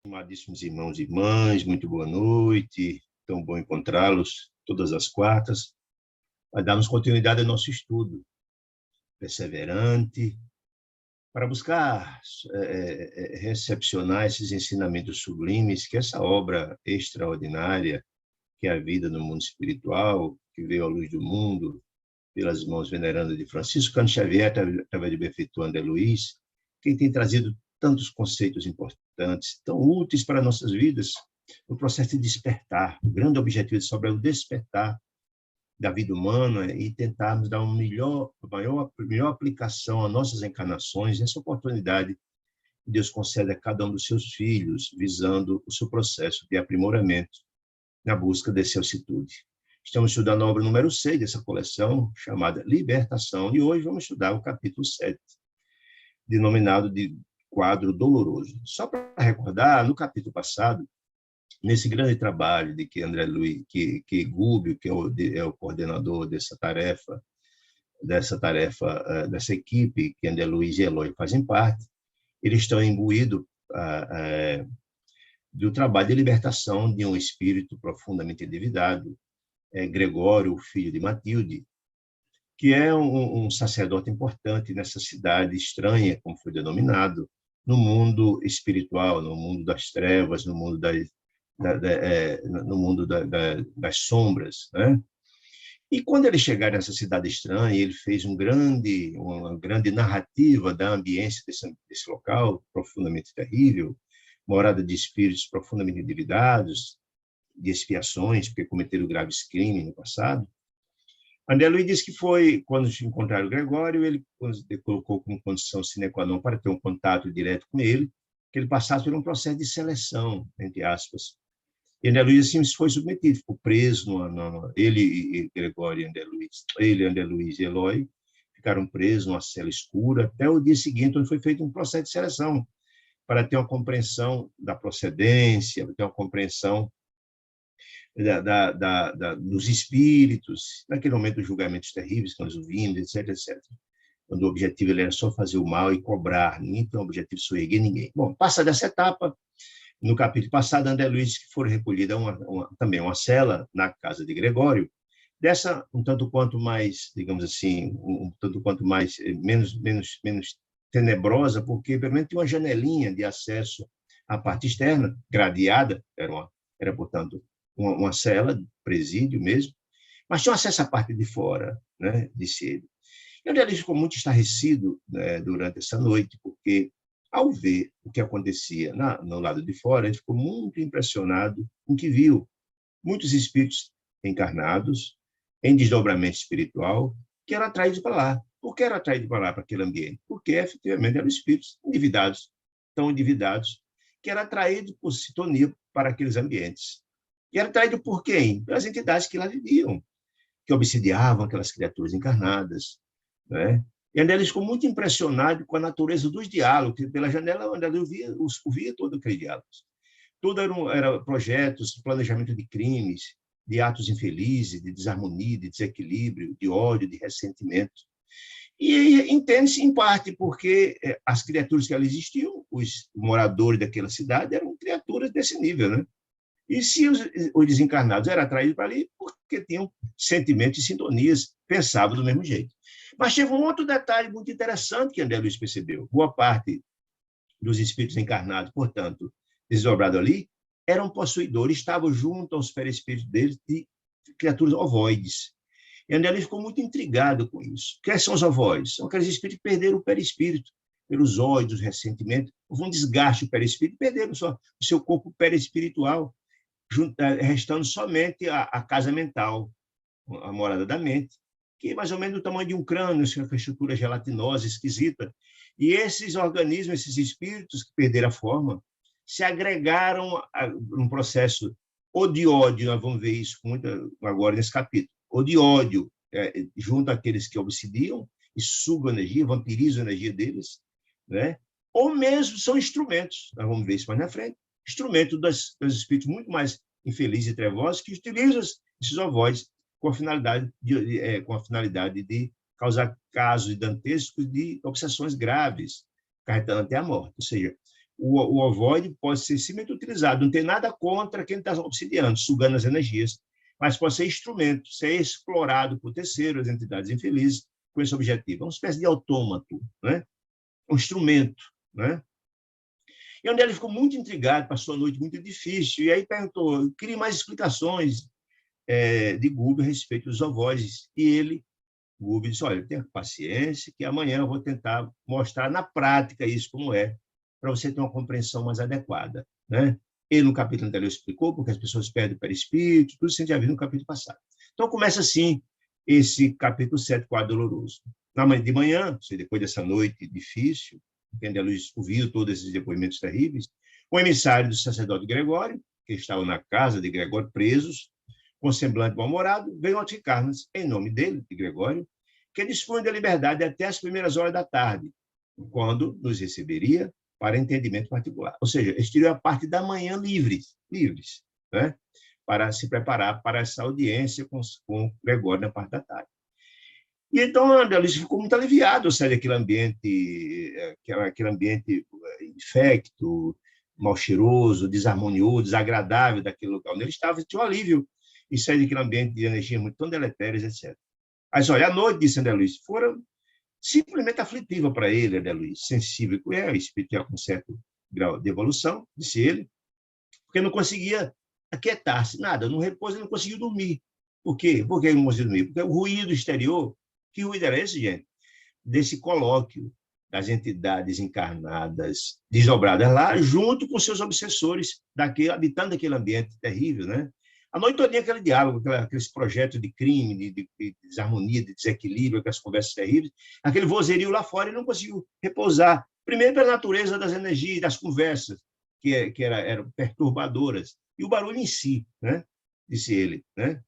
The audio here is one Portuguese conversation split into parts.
Amadíssimos irmãos e irmãs, muito boa noite. Tão bom encontrá-los todas as quartas. Vai darmos continuidade ao nosso estudo perseverante para buscar recepcionar esses ensinamentos sublimes que essa obra extraordinária, que é a vida no mundo espiritual, que veio à luz do mundo pelas mãos venerandas de Francisco Cândido Xavier, através de Benfeitor André Luiz, quem tem trazido tantos conceitos importantes, tão úteis para nossas vidas, no processo de despertar. O grande objetivo de obra é o despertar da vida humana e tentarmos dar uma melhor aplicação às nossas encarnações, essa oportunidade que Deus concede a cada um dos seus filhos, visando o seu processo de aprimoramento na busca de celsitude. Estamos estudando a obra número 6 dessa coleção, chamada Libertação, e hoje vamos estudar o capítulo 7, denominado de Quadro Doloroso. Só para recordar, no capítulo passado, nesse grande trabalho de que André Luiz, que Gúbio, que é o coordenador dessa equipe, que André Luiz e Eloy fazem parte, eles estão imbuídos do trabalho de libertação de um espírito profundamente endividado, Gregório, filho de Matilde, que é um sacerdote importante nessa cidade estranha, como foi denominado, no mundo espiritual, no mundo das trevas, no mundo das sombras, né? E quando ele chegar nessa cidade estranha, ele fez uma grande narrativa da ambiência desse local, profundamente terrível, morada de espíritos profundamente endividados, de expiações, porque cometeram graves crimes no passado. André Luiz disse que foi, quando encontraram o Gregório, ele colocou como condição sine qua non para ter um contato direto com ele, que ele passasse por um processo de seleção, entre aspas. E André Luiz assim, foi submetido, ficou preso, ele e Gregório e André Luiz e Eloy ficaram presos numa cela escura, até o dia seguinte, onde foi feito um processo de seleção, para ter uma compreensão da procedência, para ter uma compreensão dos espíritos, naquele momento dos julgamentos terríveis que nós ouvimos, etc., etc. Quando o objetivo era só fazer o mal e cobrar, ninguém tem o objetivo de soerguer ninguém. Bom, passada essa etapa, no capítulo passado, André Luiz, que foi recolhida também uma cela na casa de Gregório, dessa um tanto quanto mais, digamos assim, um tanto quanto mais, menos tenebrosa, porque pelo menos tinha uma janelinha de acesso à parte externa, gradeada, era portanto, uma cela, presídio mesmo, mas tinha acesso à parte de fora, né, disse ele. E André Luiz ficou muito estarrecido, né, durante essa noite, porque, ao ver o que acontecia no lado de fora, ele ficou muito impressionado com o que viu. Muitos espíritos encarnados, em desdobramento espiritual, que eram atraídos para lá. Por que eram atraídos para lá, para aquele ambiente? Porque, efetivamente, eram espíritos endividados, tão endividados, que eram atraídos por sintonia para aqueles ambientes. E era atraído por quem? Pelas entidades que lá viviam, que obsidiavam aquelas criaturas encarnadas, né? E André Luiz ficou muito impressionado com a natureza dos diálogos, que pela janela André Luiz via todo aquele diálogo. Tudo era projetos, planejamento de crimes, de atos infelizes, de desarmonia, de desequilíbrio, de ódio, de ressentimento. E entende-se, em parte, porque as criaturas que ali existiam, os moradores daquela cidade, eram criaturas desse nível, né? E se os desencarnados eram atraídos para ali, porque tinham sentimentos e sintonias, pensavam do mesmo jeito. Mas teve um outro detalhe muito interessante que André Luiz percebeu. Boa parte dos espíritos encarnados, portanto, desdobrados ali, eram possuidores, estavam junto aos perispíritos deles de criaturas ovoides. E André Luiz ficou muito intrigado com isso. Quem são os ovoides? São aqueles espíritos que perderam o perispírito, pelos ódios, ressentimentos, houve um desgaste do perispírito, perderam o seu corpo perispiritual, restando somente a casa mental, a morada da mente, que é mais ou menos do tamanho de um crânio, com estrutura gelatinosa, esquisita. E esses organismos, esses espíritos que perderam a forma, se agregaram num processo ou de ódio, nós vamos ver isso agora nesse capítulo, ou de ódio, junto àqueles que obsidiam e sugam a energia, vampirizam a energia deles, né? Ou mesmo são instrumentos, nós vamos ver isso mais na frente, instrumento dos espíritos muito mais infelizes e trevosos que utilizam esses ovoides com a finalidade de causar casos dantescos de obsessões graves, acarretando até a morte. Ou seja, o ovoide pode ser simplesmente utilizado. Não tem nada contra quem está obsidiando, sugando as energias, mas pode ser instrumento, ser explorado por terceiros, entidades infelizes, com esse objetivo. É uma espécie de autômato, né? Um instrumento, né? E onde ele ficou muito intrigado, passou a noite muito difícil, e aí perguntou, queria mais explicações de Gubbio a respeito dos ovoides. E ele, Gubbio, disse, olha, tenha paciência, que amanhã eu vou tentar mostrar na prática isso como é, para você ter uma compreensão mais adequada, né? Ele, no capítulo anterior, explicou porque as pessoas perdem o perispírito, tudo isso a gente já viu no capítulo passado. Então, começa assim esse capítulo 7, quadro doloroso. De manhã, depois dessa noite difícil, André Luiz ouviu todos esses depoimentos terríveis, o emissário do sacerdote Gregório, que estava na casa de Gregório presos, com semblante mal-humorado, veio notificar-nos, em nome dele, de Gregório, que dispunha da liberdade até as primeiras horas da tarde, quando nos receberia para entendimento particular. Ou seja, eles teriam a parte da manhã livres, né? Para se preparar para essa audiência com Gregório na parte da tarde. E então André Luiz ficou muito aliviado ao sair daquele ambiente, aquele ambiente infecto, mal cheiroso, desarmonioso, desagradável daquele local onde ele estava, tinha um alívio e sair daquele ambiente de energia muito tão deletérias, etc. Mas, olha, a noite, disse André Luiz, fora simplesmente aflitiva para ele, André Luiz, sensível, espiritual com certo grau de evolução, disse ele, porque não conseguia aquietar-se, nada, no repouso ele não conseguiu dormir. Por quê? Por que ele não conseguiu dormir? Porque o ruído exterior, que ruído era esse, gente? Desse colóquio das entidades encarnadas, desdobradas lá, junto com seus obsessores, habitando aquele ambiente terrível, né? A noite toda aquele diálogo, aqueles projetos de crime, de desarmonia, de desequilíbrio, aquelas conversas terríveis, aquele vozerio lá fora, ele não conseguiu repousar. Primeiro pela natureza das energias, das conversas, que eram perturbadoras, e o barulho em si, né? Disse ele, né?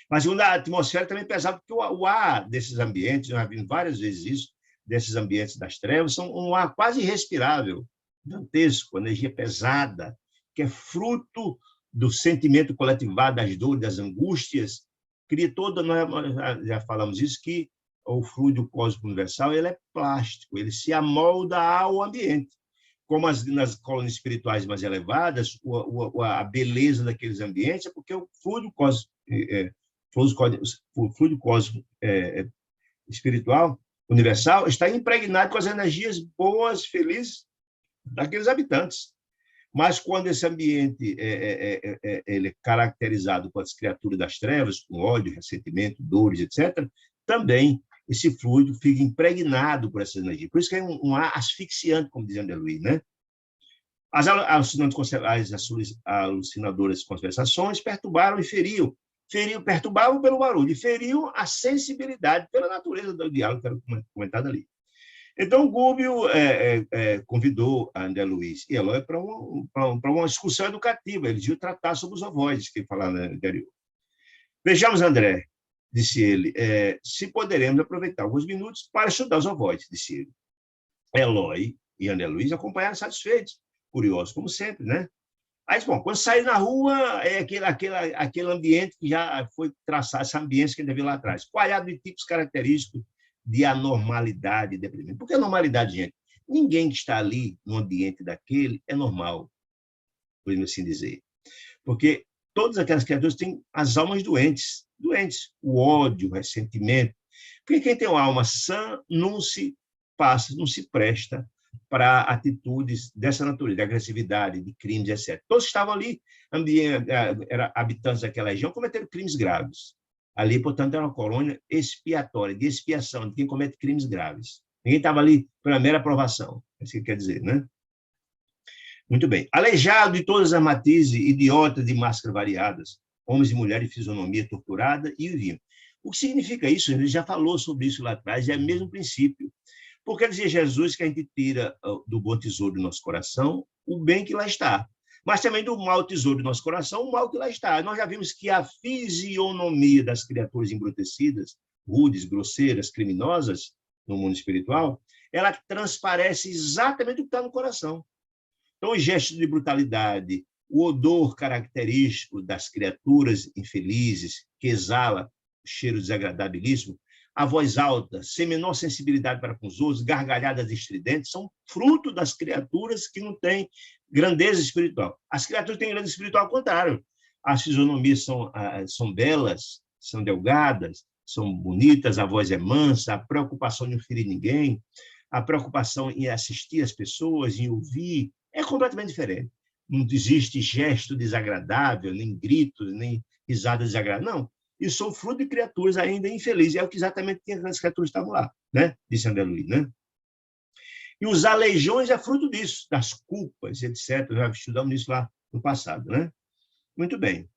Mas segundo a atmosfera também pesava, porque o ar desses ambientes, nós vimos várias vezes isso, desses ambientes das trevas, são um ar quase irrespirável, gigantesco, energia pesada, que é fruto do sentimento coletivado, das dores, das angústias, cria toda, nós já falamos isso, que o fluido cósmico universal ele é plástico, ele se amolda ao ambiente. Como nas colônias espirituais mais elevadas, a beleza daqueles ambientes é porque o fluido cósmico, espiritual, universal, está impregnado com as energias boas, felizes daqueles habitantes. Mas quando esse ambiente ele é caracterizado com as criaturas das trevas, com ódio, ressentimento, dores, etc., também esse fluido fica impregnado por essa energia. Por isso que é um ar asfixiante, como dizia André Luiz, né? As alucinadoras conversações perturbaram e feriam, perturbavam pelo barulho, e feriam a sensibilidade pela natureza do diálogo que era comentado ali. Então, Gubbio convidou a André Luiz e Eloy para uma discussão educativa. Eles iam tratar sobre os ovoides, que falaram anterior. Vejamos, André, disse ele, se poderemos aproveitar alguns minutos para estudar os ovoides, disse ele. Eloy e André Luiz acompanharam satisfeitos, curiosos, como sempre, né? Aí, bom, quando sair na rua, é aquele ambiente que já foi traçado, essa ambiência que a gente viu lá atrás, coalhado de tipos característicos de anormalidade, deprimento. Por que anormalidade, gente? Ninguém que está ali no ambiente daquele é normal, podemos assim dizer. Porque todas aquelas criaturas têm as almas doentes, o ódio, o ressentimento. Porque quem tem uma alma sã não se presta para atitudes dessa natureza, de agressividade, de crimes, etc. Todos estavam ali, habitantes daquela região, cometeram crimes graves. Ali, portanto, era uma colônia expiatória, de expiação, de quem comete crimes graves. Ninguém estava ali pela mera aprovação, é isso que quer dizer, né? Muito bem. Aleijado de todas as matizes, idiotas de máscaras variadas, homens e mulheres de fisionomia torturada e viviam. O que significa isso? Ele já falou sobre isso lá atrás, é o mesmo princípio. Porque dizia Jesus que a gente tira do bom tesouro do nosso coração o bem que lá está. Mas também do mau tesouro do nosso coração, o mal que lá está. Nós já vimos que a fisionomia das criaturas embrutecidas, rudes, grosseiras, criminosas, no mundo espiritual, ela transparece exatamente o que está no coração. Então, os gestos de brutalidade, o odor característico das criaturas infelizes, que exala cheiro desagradabilíssimo, a voz alta, sem menor sensibilidade para com os outros, gargalhadas estridentes, são fruto das criaturas que não têm grandeza espiritual. As criaturas têm grandeza espiritual ao contrário. As fisionomias são belas, são delgadas, são bonitas, a voz é mansa, a preocupação em não ferir ninguém, a preocupação em assistir as pessoas, em ouvir, é completamente diferente. Não existe gesto desagradável, nem gritos, nem risada desagradável. Não, isso são fruto de criaturas ainda infelizes. É o que exatamente as criaturas estavam lá, né? Disse André Luiz, né? E os aleijões é fruto disso, das culpas, etc. Já estudamos isso lá no passado, né? Muito bem.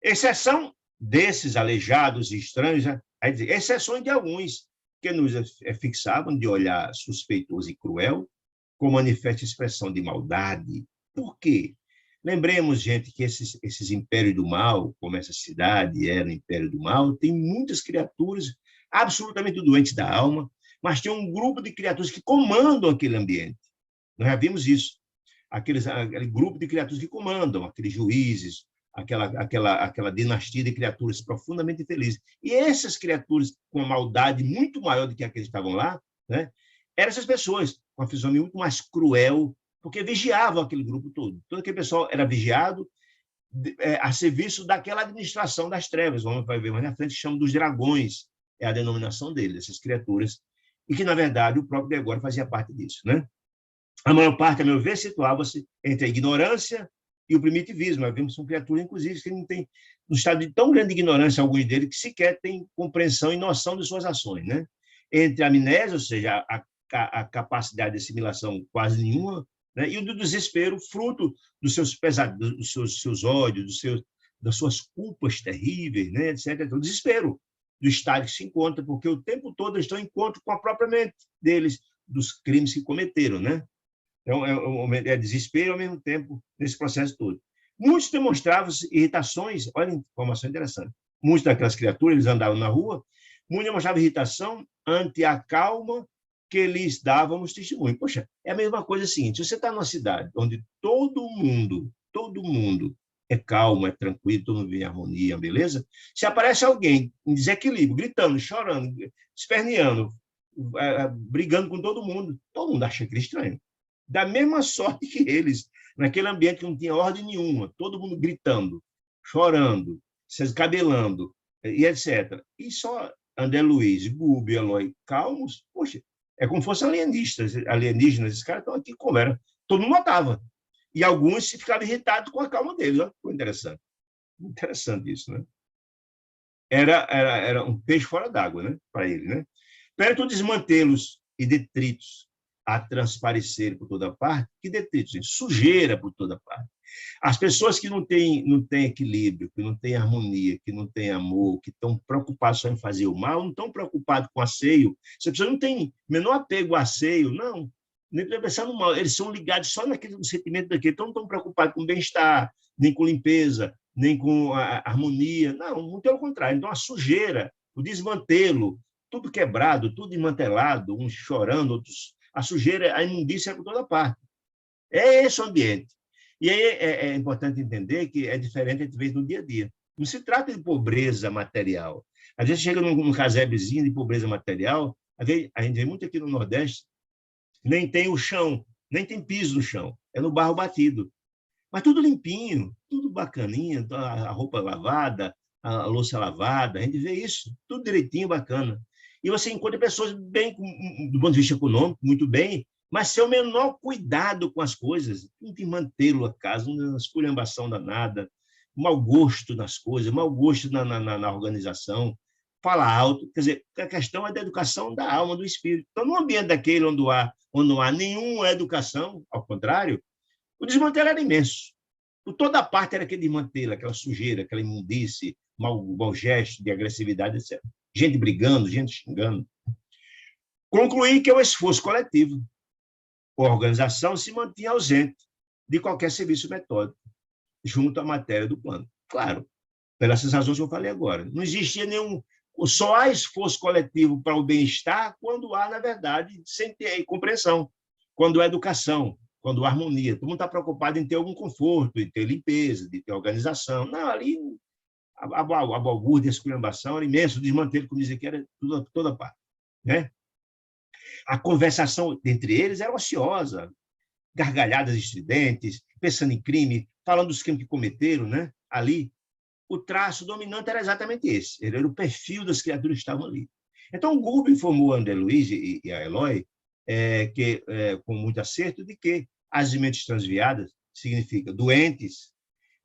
Exceção desses aleijados e estranhos, né? Exceções de alguns que nos fixavam de olhar suspeitoso e cruel, com manifesta expressão de maldade. Por quê? Lembremos, gente, que esses impérios do mal, como essa cidade era o império do mal, tem muitas criaturas absolutamente doentes da alma, mas tem um grupo de criaturas que comandam aquele ambiente. Nós já vimos isso. Aquele grupo de criaturas que comandam, aqueles juízes, aquela dinastia de criaturas profundamente infelizes. E essas criaturas com uma maldade muito maior do que aqueles que estavam lá, né, eram essas pessoas com uma fisionomia muito mais cruel, porque vigiavam aquele grupo todo. Todo aquele pessoal era vigiado a serviço daquela administração das trevas. Vamos ver mais na frente, chama dos dragões, é a denominação deles, essas criaturas, e que, na verdade, o próprio Gregório fazia parte disso, né? A maior parte, a meu ver, situava-se entre a ignorância e o primitivismo. Nós vemos que são criaturas, inclusive, que não têm, no estado de tão grande ignorância, alguns deles, que sequer têm compreensão e noção de suas ações, né? Entre a amnésia, ou seja, a capacidade de assimilação quase nenhuma, né? E o do desespero, fruto dos seus pesados, dos seus ódios, das suas culpas terríveis, né? Etc. O desespero do estado que se encontra, porque o tempo todo eles estão em encontro com a própria mente deles, dos crimes que cometeram, né? Então, é desespero ao mesmo tempo nesse processo todo. Muitos demonstravam irritações, olha que informação interessante, muitas daquelas criaturas, eles andavam na rua, muitos demonstravam irritação ante a calma que lhes dávamos testemunho. Poxa, é a mesma coisa seguinte, se você está numa cidade onde todo mundo é calmo, é tranquilo, todo mundo vive em harmonia, beleza? Se aparece alguém em desequilíbrio, gritando, chorando, esperneando, brigando com todo mundo acha aquilo estranho. Da mesma sorte que eles, naquele ambiente que não tinha ordem nenhuma, todo mundo gritando, chorando, se escabelando, e etc. E só André Luiz, Gubi e Eloy calmos, poxa, é como se fossem alienígenas, esses caras estão aqui como era. Todo mundo notava. E alguns ficavam irritados com a calma deles. Ó. Foi interessante. Interessante isso, né? Era um peixe fora d'água, né? Para ele, né? Perto desmantê-los e detritos a transparecer por toda parte, que detritos, gente? Sujeira por toda parte. As pessoas que não têm equilíbrio, que não têm harmonia, que não têm amor, que estão preocupadas só em fazer o mal, não estão preocupados com asseio. As pessoas não têm menor apego ao asseio, não. Nem pensar no mal. Eles são ligados só naquele sentimento daquele. Então, não estão preocupados com bem-estar, nem com limpeza, nem com a harmonia. Não, muito pelo contrário. Então, a sujeira, o desmantelo, tudo quebrado, tudo desmantelado, uns chorando, outros... A sujeira, a imundícia é por toda parte. É esse o ambiente. E aí é importante entender que é diferente, a gente vê no dia a dia. Não se trata de pobreza material. Às vezes chega num casebrezinho de pobreza material, a gente vê muito aqui no Nordeste, nem tem o chão, nem tem piso no chão, é no barro batido. Mas tudo limpinho, tudo bacaninha, a roupa lavada, a louça lavada, a gente vê isso, tudo direitinho, bacana. E você encontra pessoas bem, do ponto de vista econômico, muito bem, mas sem o menor cuidado com as coisas, tem que mantê-lo a casa, uma esculhambação danada, mau gosto nas coisas, mau gosto na organização, fala alto, quer dizer, a questão é da educação da alma, do espírito. Então, no ambiente daquele onde não há nenhuma educação, ao contrário, o desmantelo era imenso. Por toda parte era aquele desmantelo, aquela sujeira, aquela imundície, mau gesto de agressividade, etc. Gente brigando, gente xingando. Concluí que é o esforço coletivo. A organização se mantinha ausente de qualquer serviço metódico junto à matéria do plano. Claro, pelas razões que eu falei agora. Não existia nenhum... Só há esforço coletivo para o bem-estar quando há, na verdade, sem ter compreensão, quando há educação, quando há harmonia. Todo mundo está preocupado em ter algum conforto, em ter limpeza, de ter organização. Não, ali A balbúrdia, a esculhambação era imenso, o desmantelo, como dizia que era toda parte. Né? A conversação entre eles era ociosa, gargalhadas estridentes, pensando em crime, falando dos crimes que cometeram, né? Ali. O traço dominante era exatamente esse, ele era o perfil das criaturas que estavam ali. Então, o grupo informou a André Luiz e a Eloy, com muito acerto, de que as mentes transviadas, significa doentes,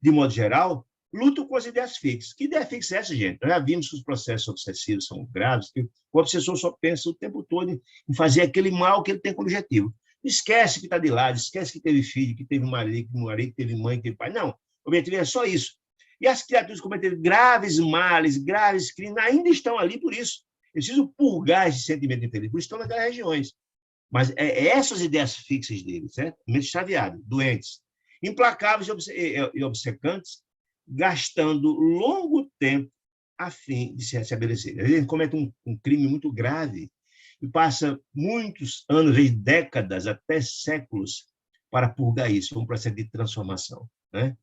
de modo geral, lutam com as ideias fixas. Que ideia fixa é essa, gente? Nós já vimos que os processos obsessivos são graves, que o obsessor só pensa o tempo todo em fazer aquele mal que ele tem como objetivo. Esquece que está de lado, esquece que teve filho, que teve marido, que teve mãe, que teve pai. Não, o objetivo é só isso. E as criaturas que cometeram graves males, graves crimes, ainda estão ali por isso. Eles precisam purgar esse sentimento infeliz, por isso estão naquelas regiões. Mas essas ideias fixas deles, certo? Mente extraviada, doentes, implacáveis e obcecantes, gastando longo tempo a fim de se restabelecer. Ele comete um crime muito grave e passa muitos anos, décadas, até séculos, para purgar isso. É um processo de transformação. Né?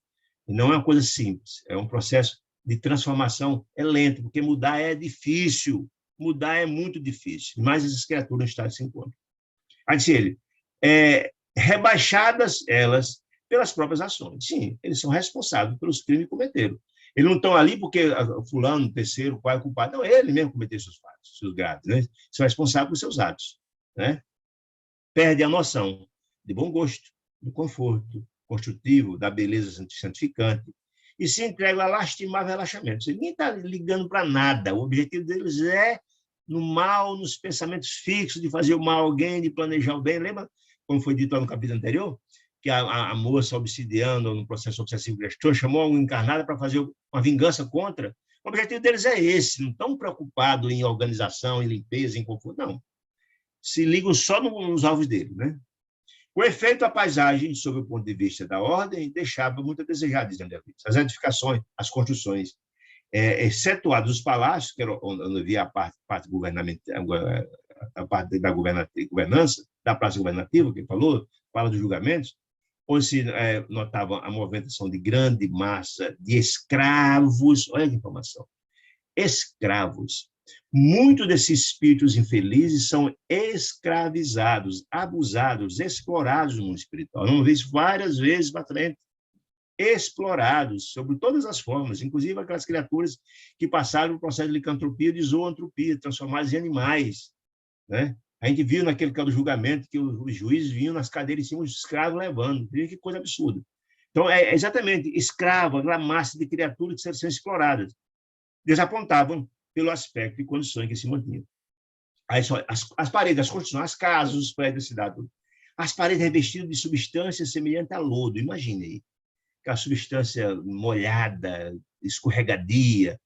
E não é uma coisa simples, é um processo de transformação, é lento, porque mudar é difícil, mudar é muito difícil, mas essas criaturas não estão se encontram. Aí disse ele, rebaixadas elas pelas próprias ações. Sim, eles são responsáveis pelos crimes que cometeram. Eles não estão ali porque fulano, terceiro, qual é o culpado. Não, ele mesmo cometeu seus fatos, seus graves. Né? São responsáveis por seus atos. Né? Perde a noção de bom gosto, do conforto construtivo, da beleza santificante, e se entregam a lastimável relaxamento. Ninguém está ligando para nada. O objetivo deles é no mal, nos pensamentos fixos de fazer o mal a alguém, de planejar o bem. Lembra, como foi dito lá no capítulo anterior, que a moça obsidiando no processo obsessivo gestor chamou uma encarnada para fazer uma vingança contra? O objetivo deles é esse, não estão preocupados em organização, em limpeza, em conforto, não. Se ligam só nos alvos dele, né? Com efeito, a paisagem, sob o ponto de vista da ordem, deixava muito a desejar, dizendo as edificações, as construções, excetuados os palácios, que era onde havia a parte governamental, a parte da governança, da praça governativa, que ele falou, fala dos julgamentos, onde se notava a movimentação de grande massa de escravos, olha que informação, escravos. Muitos desses espíritos infelizes são escravizados, abusados, explorados no mundo espiritual. Não vi isso várias vezes para frente. Explorados, sob todas as formas, inclusive aquelas criaturas que passaram o processo de licantropia, de zoantropia, transformadas em animais. Né? A gente viu naquele caso do julgamento que os juízes vinham nas cadeiras em cima dos escravos levando. Que coisa absurda. Então, é exatamente escravo, aquela massa de criaturas que são exploradas. Eles apontavam pelo aspecto e condições que se mantinham. As paredes, as construções, as casas, os prédios da cidade, as paredes revestidas de substâncias semelhantes a lodo, imagine aí, aquela substância molhada, escorregadia,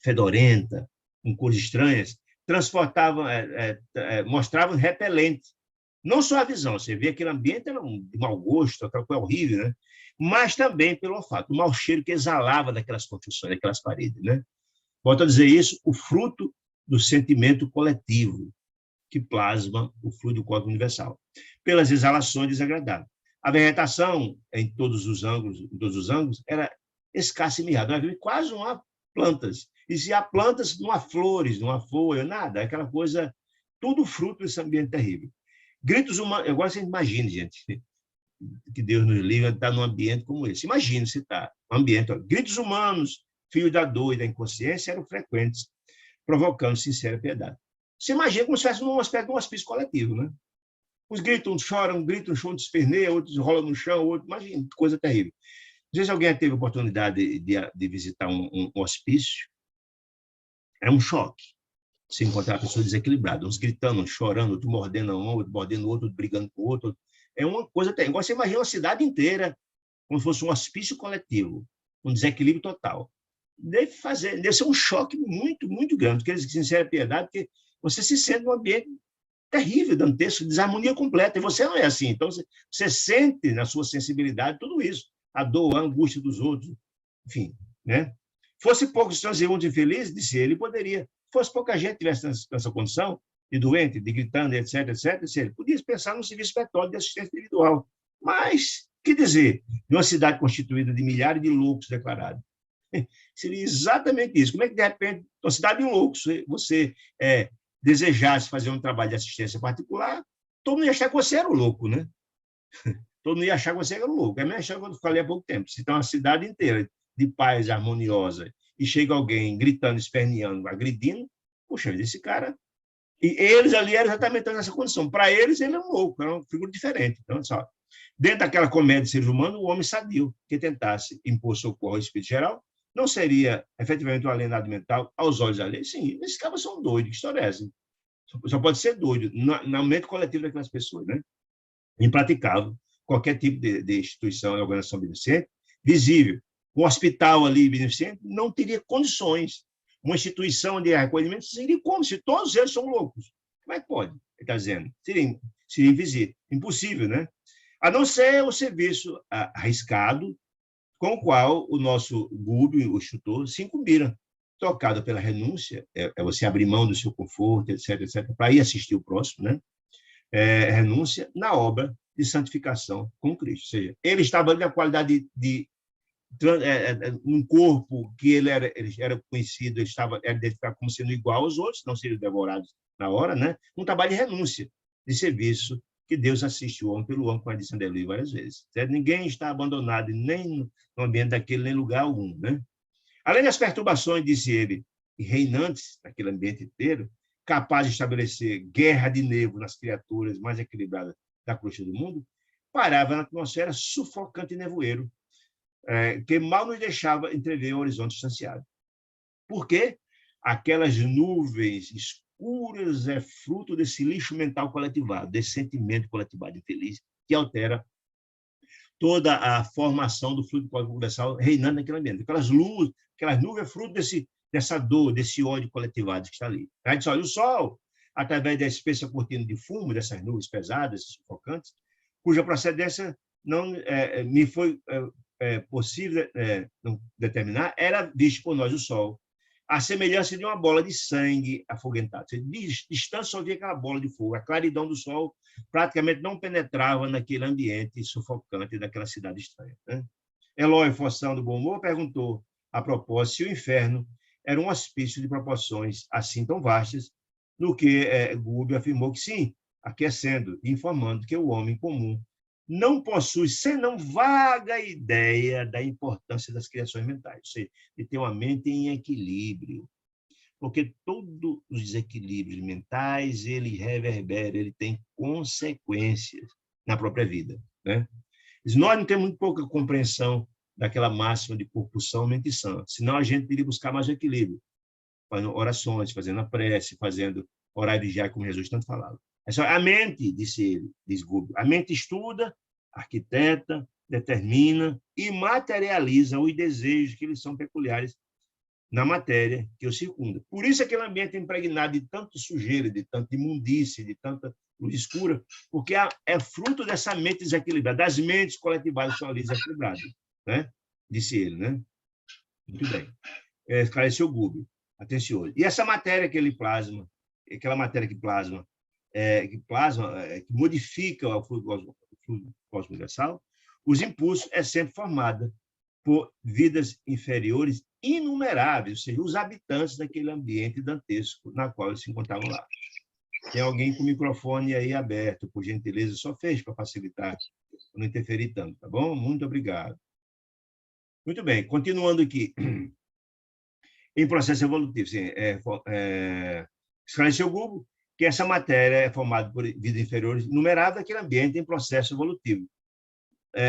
fedorenta, com cores estranhas, mostravam repelente. Não só a visão, você vê aquele ambiente era de mau gosto, aquela coisa horrível, né? Mas também pelo olfato, o mau cheiro que exalava daquelas construções, daquelas paredes, né? Volto a dizer isso, o fruto do sentimento coletivo que plasma o fluido cósmico universal, pelas exalações desagradáveis. A vegetação, em todos os ângulos, era escassa e mirrada. Quase não há plantas. E se há plantas, não há flores, não há folha, nada. Aquela coisa, tudo fruto desse ambiente terrível. Gritos humanos. Agora você imagine, gente, que Deus nos livre de estar num ambiente como esse. Imagine se está um ambiente. Gritos humanos, filhos da dor e da inconsciência, eram frequentes, provocando sincera piedade. Você imagina como se fosse uma espécie de um hospício coletivo, né? Uns gritam, uns choram, um desperneia, outros rolam no chão, outros... Imagina, coisa terrível. Não sei se alguém teve a oportunidade de visitar um hospício. É um choque se encontrar a pessoa desequilibrada, uns gritando, uns chorando, outro mordendo um, outro mordendo o outro, outro brigando com o outro. É uma coisa terrível. Agora você imagina uma cidade inteira como se fosse um hospício coletivo, um desequilíbrio total. Deve ser um choque muito, muito grande, porque eles sincera piedade, porque você se sente num ambiente terrível, dantesco, desarmonia completa, e você não é assim. Então, você sente na sua sensibilidade tudo isso, a dor, a angústia dos outros, enfim, né? Fosse poucos transeuntes infelizes, disse ele, poderia. Fosse pouca gente tivesse nessa condição, de doente, de gritando, etc., ele podia pensar num serviço metódico de assistência individual. Mas, que dizer, de uma cidade constituída de milhares de loucos declarados, Seria exatamente isso. Como é que, de repente, uma cidade de loucos, você desejasse fazer um trabalho de assistência particular, todo mundo ia achar que você era o louco, né? Todo mundo ia achar que você era o louco. É mesmo achar que eu falei há pouco tempo. Se tem uma cidade inteira de paz harmoniosa e chega alguém gritando, esperneando, agredindo, puxa, esse cara... E eles ali eram exatamente nessa condição. Para eles, ele é um louco, era uma figura diferente. Então, só, dentro daquela comédia de seres humanos, o homem sadio que tentasse impor socorro ao espírito geral não seria efetivamente um alienado mental aos olhos alheios. Sim, esses caras são doidos, que história é essa? Só pode ser doido na mente coletiva daquelas pessoas, né? Impraticável qualquer tipo de instituição e organização beneficente visível. Um hospital ali beneficente não teria condições. Uma instituição de recolhimento seria como se todos eles são loucos. Como é que pode? Ele está dizendo. Seria invisível. Impossível, né? A não ser o serviço arriscado com o qual o nosso Gúbio, o instrutor, se incumbira. Tocado pela renúncia, você abrir mão do seu conforto, etc., etc., para ir assistir o próximo, né? Renúncia na obra de santificação com Cristo. Ou seja, ele estava ali na qualidade de um corpo que ele era conhecido, ele era identificado como sendo igual aos outros, não seriam devorados na hora, né? Um trabalho de renúncia, de serviço, que Deus assiste o homem pelo homem, como disse André Luiz várias vezes. Certo? Ninguém está abandonado, nem no ambiente daquele, nem lugar algum, né? Além das perturbações, disse ele, reinantes naquele ambiente inteiro, capaz de estabelecer guerra de nervos nas criaturas mais equilibradas da coxa do mundo, parava na atmosfera sufocante e nevoeiro, que mal nos deixava entrever o horizonte distanciado. Por quê? Aquelas nuvens escuras é fruto desse lixo mental coletivado, desse sentimento coletivado infeliz, que altera toda a formação do fluido cósmico universal reinando naquele ambiente. Aquelas luzes, aquelas nuvens é fruto dessa dor, desse ódio coletivado que está ali. A gente olha o sol, através da espessa cortina de fumo, dessas nuvens pesadas, sufocantes, cuja procedência não me foi possível determinar, era visto por nós o sol, a semelhança de uma bola de sangue afoguentada. De distância só via aquela bola de fogo, a claridão do sol praticamente não penetrava naquele ambiente sufocante daquela cidade estranha. Né? Eloy, forção do bom humor, perguntou a propósito se o inferno era um hospício de proporções assim tão vastas, no que Gúbio afirmou que sim, aquecendo e informando que o homem comum não possui senão vaga ideia da importância das criações mentais, ou seja, de ter uma mente em equilíbrio, porque todos os desequilíbrios mentais, ele reverbera, ele tem consequências na própria vida. Né? Nós não temos muito pouca compreensão daquela máxima de corpo são, mente sã, senão a gente iria buscar mais equilíbrio, fazendo orações, fazendo a prece, fazendo orar e vigiar, como Jesus tanto falava. A mente, disse ele, diz Gúbio, a mente estuda, arquiteta, determina e materializa os desejos que lhes são peculiares na matéria que o circunda. Por isso aquele ambiente é impregnado de tanto sujeira, de tanta imundície, de tanta luz escura, porque é fruto dessa mente desequilibrada, das mentes coletivadas que são ali desequilibradas, né? Disse ele, né? Muito bem. Esclareceu o Gúbio, atencioso. E essa matéria que ele plasma, aquela matéria que plasma, que modifica o fluido cósmico universal, os impulsos é sempre formada por vidas inferiores inumeráveis, ou seja, os habitantes daquele ambiente dantesco na qual eles se encontravam lá. Tem alguém com o microfone aí aberto, por gentileza, só fez para facilitar, para não interferir tanto, tá bom? Muito obrigado. Muito bem, continuando aqui. Em processo evolutivo, sim, esclareceu o Google que essa matéria é formada por vidas inferiores inumeráveis daquele ambiente em processo evolutivo,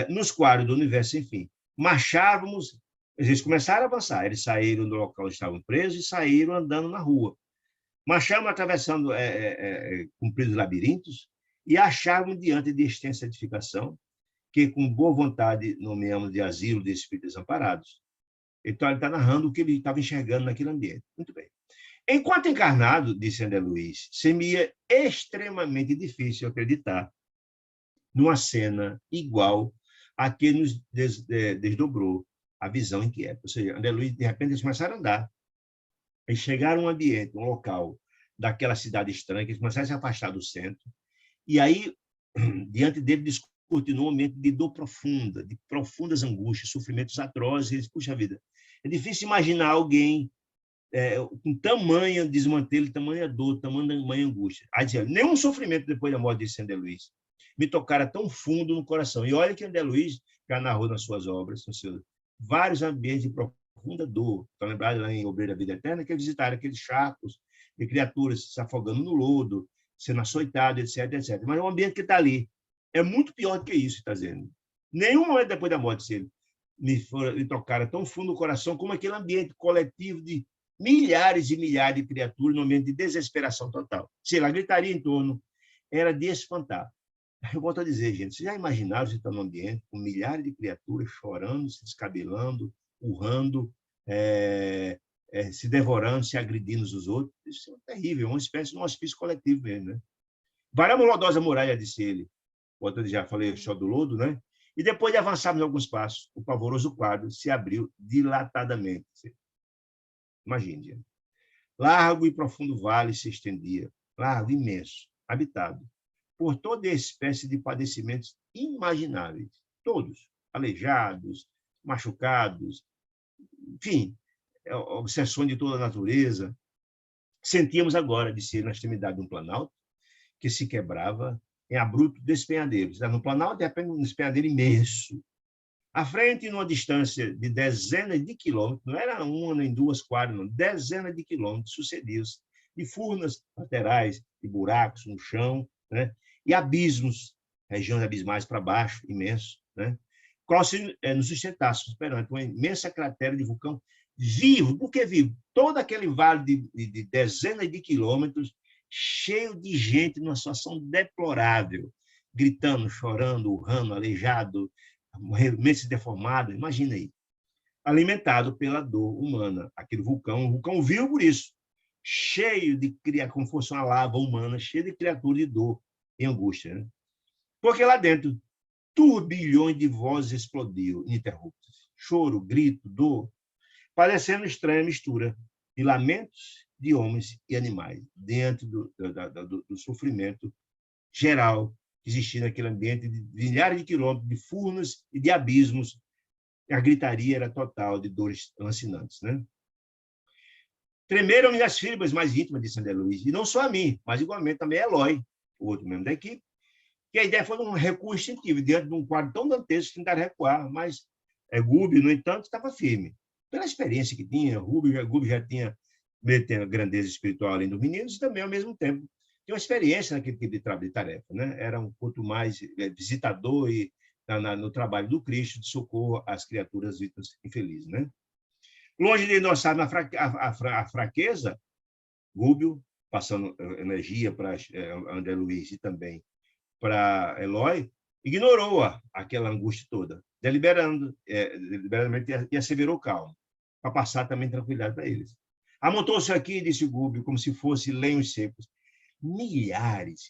nos quadros do universo sem fim. Marchávamos, eles começaram a avançar, eles saíram do local onde estavam presos e saíram andando na rua. Marchávamos atravessando compridos labirintos e achávamos diante de extensa edificação que, com boa vontade, nomeamos de asilo de espíritos desamparados. Então, ele está narrando o que ele estava enxergando naquele ambiente. Muito bem. Enquanto encarnado, disse André Luiz, seria extremamente difícil acreditar numa cena igual a que nos desdobrou a visão inquieta. Ou seja, André Luiz, de repente, eles começaram a andar, eles chegaram a um ambiente, um local daquela cidade estranha, que eles começaram a se afastar do centro, e aí, diante dele, descortinou um momento de dor profunda, de profundas angústias, sofrimentos atrozes, eles, puxa vida, É difícil imaginar alguém com tamanha desmantelo, tamanha dor, tamanha angústia. Aí dizia, nenhum sofrimento depois da morte de André Luiz me tocara tão fundo no coração. E olha que André Luiz já narrou nas suas obras, nos seus vários ambientes de profunda dor. Estão lembrados lá em Obreiro da Vida Eterna, que visitaram aqueles charcos de criaturas se afogando no lodo, sendo açoitado, etc, etc. Mas o ambiente que está ali é muito pior do que isso, está dizendo. Nenhum momento depois da morte dele me tocara tão fundo no coração como aquele ambiente coletivo de milhares e milhares de criaturas no ambiente de desesperação total. Sei lá, gritaria em torno, era de espantar. Eu volto a dizer, gente, vocês já imaginaram você estar num ambiente com milhares de criaturas chorando, se descabelando, urrando, se devorando, se agredindo uns aos outros? Isso é terrível, é uma espécie de um hospício coletivo mesmo, né? Varamos lodosa muralha, disse ele. Volto a dizer, já falei só do lodo, né? E depois de avançarmos alguns passos, o pavoroso quadro se abriu dilatadamente. Imagine, gente. Largo e profundo vale se estendia, largo, imenso, habitado por toda espécie de padecimentos inimagináveis, todos, aleijados, machucados, enfim, obsessões de toda a natureza. Sentíamos agora, disse ele, na extremidade de um planalto, que se quebrava em abrupto despenhadeiro. No planalto é apenas um despenhadeiro imenso. À frente, numa distância de dezenas de quilômetros, não era uma nem duas quadras, não, dezenas de quilômetros sucedidos, de furnas laterais, de buracos no chão, né? E abismos, regiões abismais para baixo, imensos, né? Qual se nos sustentasse perante uma imensa cratera de vulcão vivo. Por que vivo? Todo aquele vale de dezenas de quilômetros cheio de gente numa situação deplorável, gritando, chorando, urrando, aleijado, realmente deformado, imagina aí, alimentado pela dor humana, aquele vulcão, um vulcão vivo por isso, cheio de criaturas, como fosse uma lava humana, cheio de criaturas de dor e angústia, né? Porque lá dentro, turbilhões de vozes explodiam, ininterruptas, choro, grito, dor, parecendo estranha mistura de lamentos de homens e animais, dentro do sofrimento geral que existia naquele ambiente de milhares de quilômetros, de furnas e de abismos. A gritaria era total de dores lancinantes, né? Tremeram-me as fibras mais íntimas de André Luiz, e não só a mim, mas igualmente também a Eloy, o outro membro da equipe, que a ideia foi um recuo instintivo, diante de um quadro tão dantesco, tentar recuar, mas Gúbio, no entanto, estava firme. Pela experiência que tinha, Gúbio já tinha grandeza espiritual além dos meninos, e também, ao mesmo tempo, tinha uma experiência naquele tipo de tarefa, né? Era um quanto mais visitador e no trabalho do Cristo de socorro às criaturas vítimas infelizes, né? Longe de endossar a fraqueza, Gúbio, passando energia para André Luiz e também para Eloy, ignorou aquela angústia toda, deliberadamente e asseverou calmo, para passar também tranquilidade para eles. Amontou-se aqui, disse Gúbio, como se fosse lenhos secos, milhares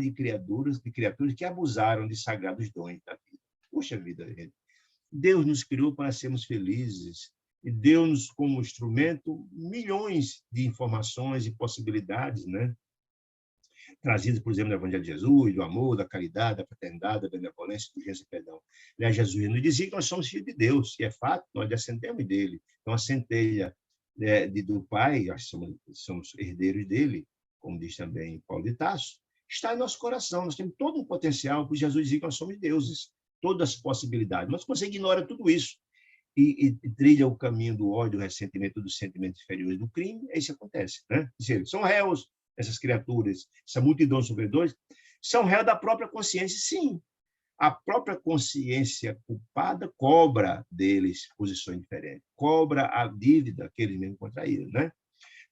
de criaturas que abusaram de sagrados dons da vida. Puxa vida, gente. Deus nos criou para sermos felizes e deu-nos como instrumento milhões de informações e possibilidades, né? Trazidas, por exemplo, no Evangelho de Jesus, do amor, da caridade, da fraternidade, da benevolência, da urgência e perdão. Aliás, Jesus nos dizia que nós somos filhos de Deus, e é fato, nós descendemos dele. Então, a centelha do Pai, somos herdeiros dele, como diz também Paulo de Tarso, está em nosso coração. Nós temos todo um potencial, porque Jesus dizia que nós somos deuses, todas as possibilidades. Mas quando você ignora tudo isso e trilha o caminho do ódio, do ressentimento, dos sentimentos inferiores do crime, é isso que acontece, né? Eles são réus, essas criaturas, essa multidão de sofredores, são réus da própria consciência, sim. A própria consciência culpada cobra deles posições diferentes, cobra a dívida que eles mesmos contraíram, né?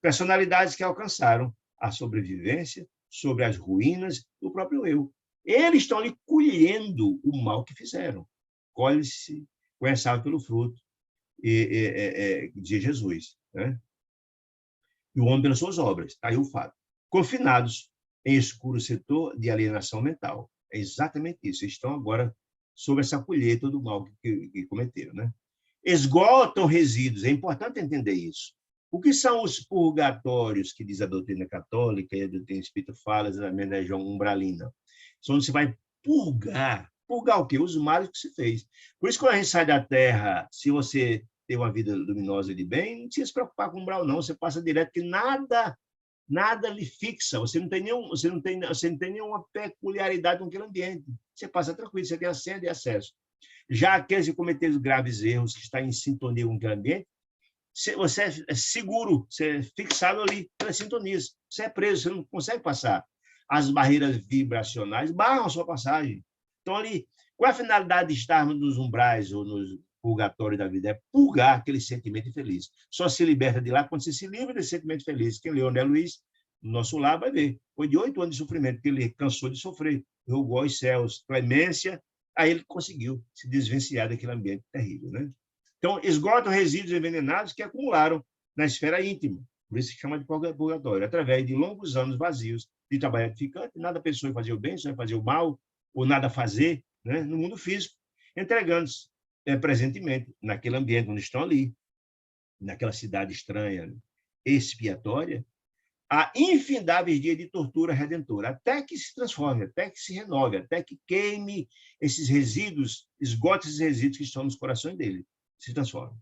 Personalidades que alcançaram a sobrevivência sobre as ruínas do próprio eu. Eles estão ali colhendo o mal que fizeram. Colhe-se, conhecado pelo fruto de Jesus, né? E o homem pelas suas obras. Está aí o fato. Confinados em escuro setor de alienação mental. É exatamente isso. Eles estão agora sob essa colheita do mal que cometeram, né? Esgotam resíduos. É importante entender isso. O que são os purgatórios que diz a doutrina católica e a doutrina espírita fala exatamente da região umbralina? São onde você vai purgar. Purgar o quê? Os males que se fez. Por isso, quando a gente sai da Terra, se você ter uma vida luminosa e de bem, não precisa se preocupar com umbral, não. Você passa direto, que nada lhe fixa. Você não tem nenhuma peculiaridade com aquele ambiente. Você passa tranquilo, você tem a senha de acesso. Já aqueles que cometeram graves erros, que estão em sintonia com aquele ambiente, você é seguro, você é fixado ali pelas sintonias. Você é preso, você não consegue passar. As barreiras vibracionais barram a sua passagem. Então, ali, qual é a finalidade de estarmos nos umbrais ou nos purgatórios da vida? É purgar aquele sentimento infeliz. Só se liberta de lá quando você se livra desse sentimento feliz. Quem leu André Luiz, no nosso lar, vai ver. Foi de 8 anos de sofrimento, que ele cansou de sofrer. Rogou aos céus clemência, aí ele conseguiu se desvencilhar daquele ambiente terrível, né? Então, esgotam resíduos envenenados que acumularam na esfera íntima. Por isso se chama de purgatório. Através de longos anos vazios de trabalho edificante, nada pensou em fazer o bem, só em fazer o mal, ou nada fazer, né, no mundo físico, entregando-se presentemente naquele ambiente onde estão ali, naquela cidade estranha, expiatória, a infindáveis dias de tortura redentora, até que se transforme, até que se renove, até que queime esses resíduos, esgote esses resíduos que estão nos corações dele, se transforme.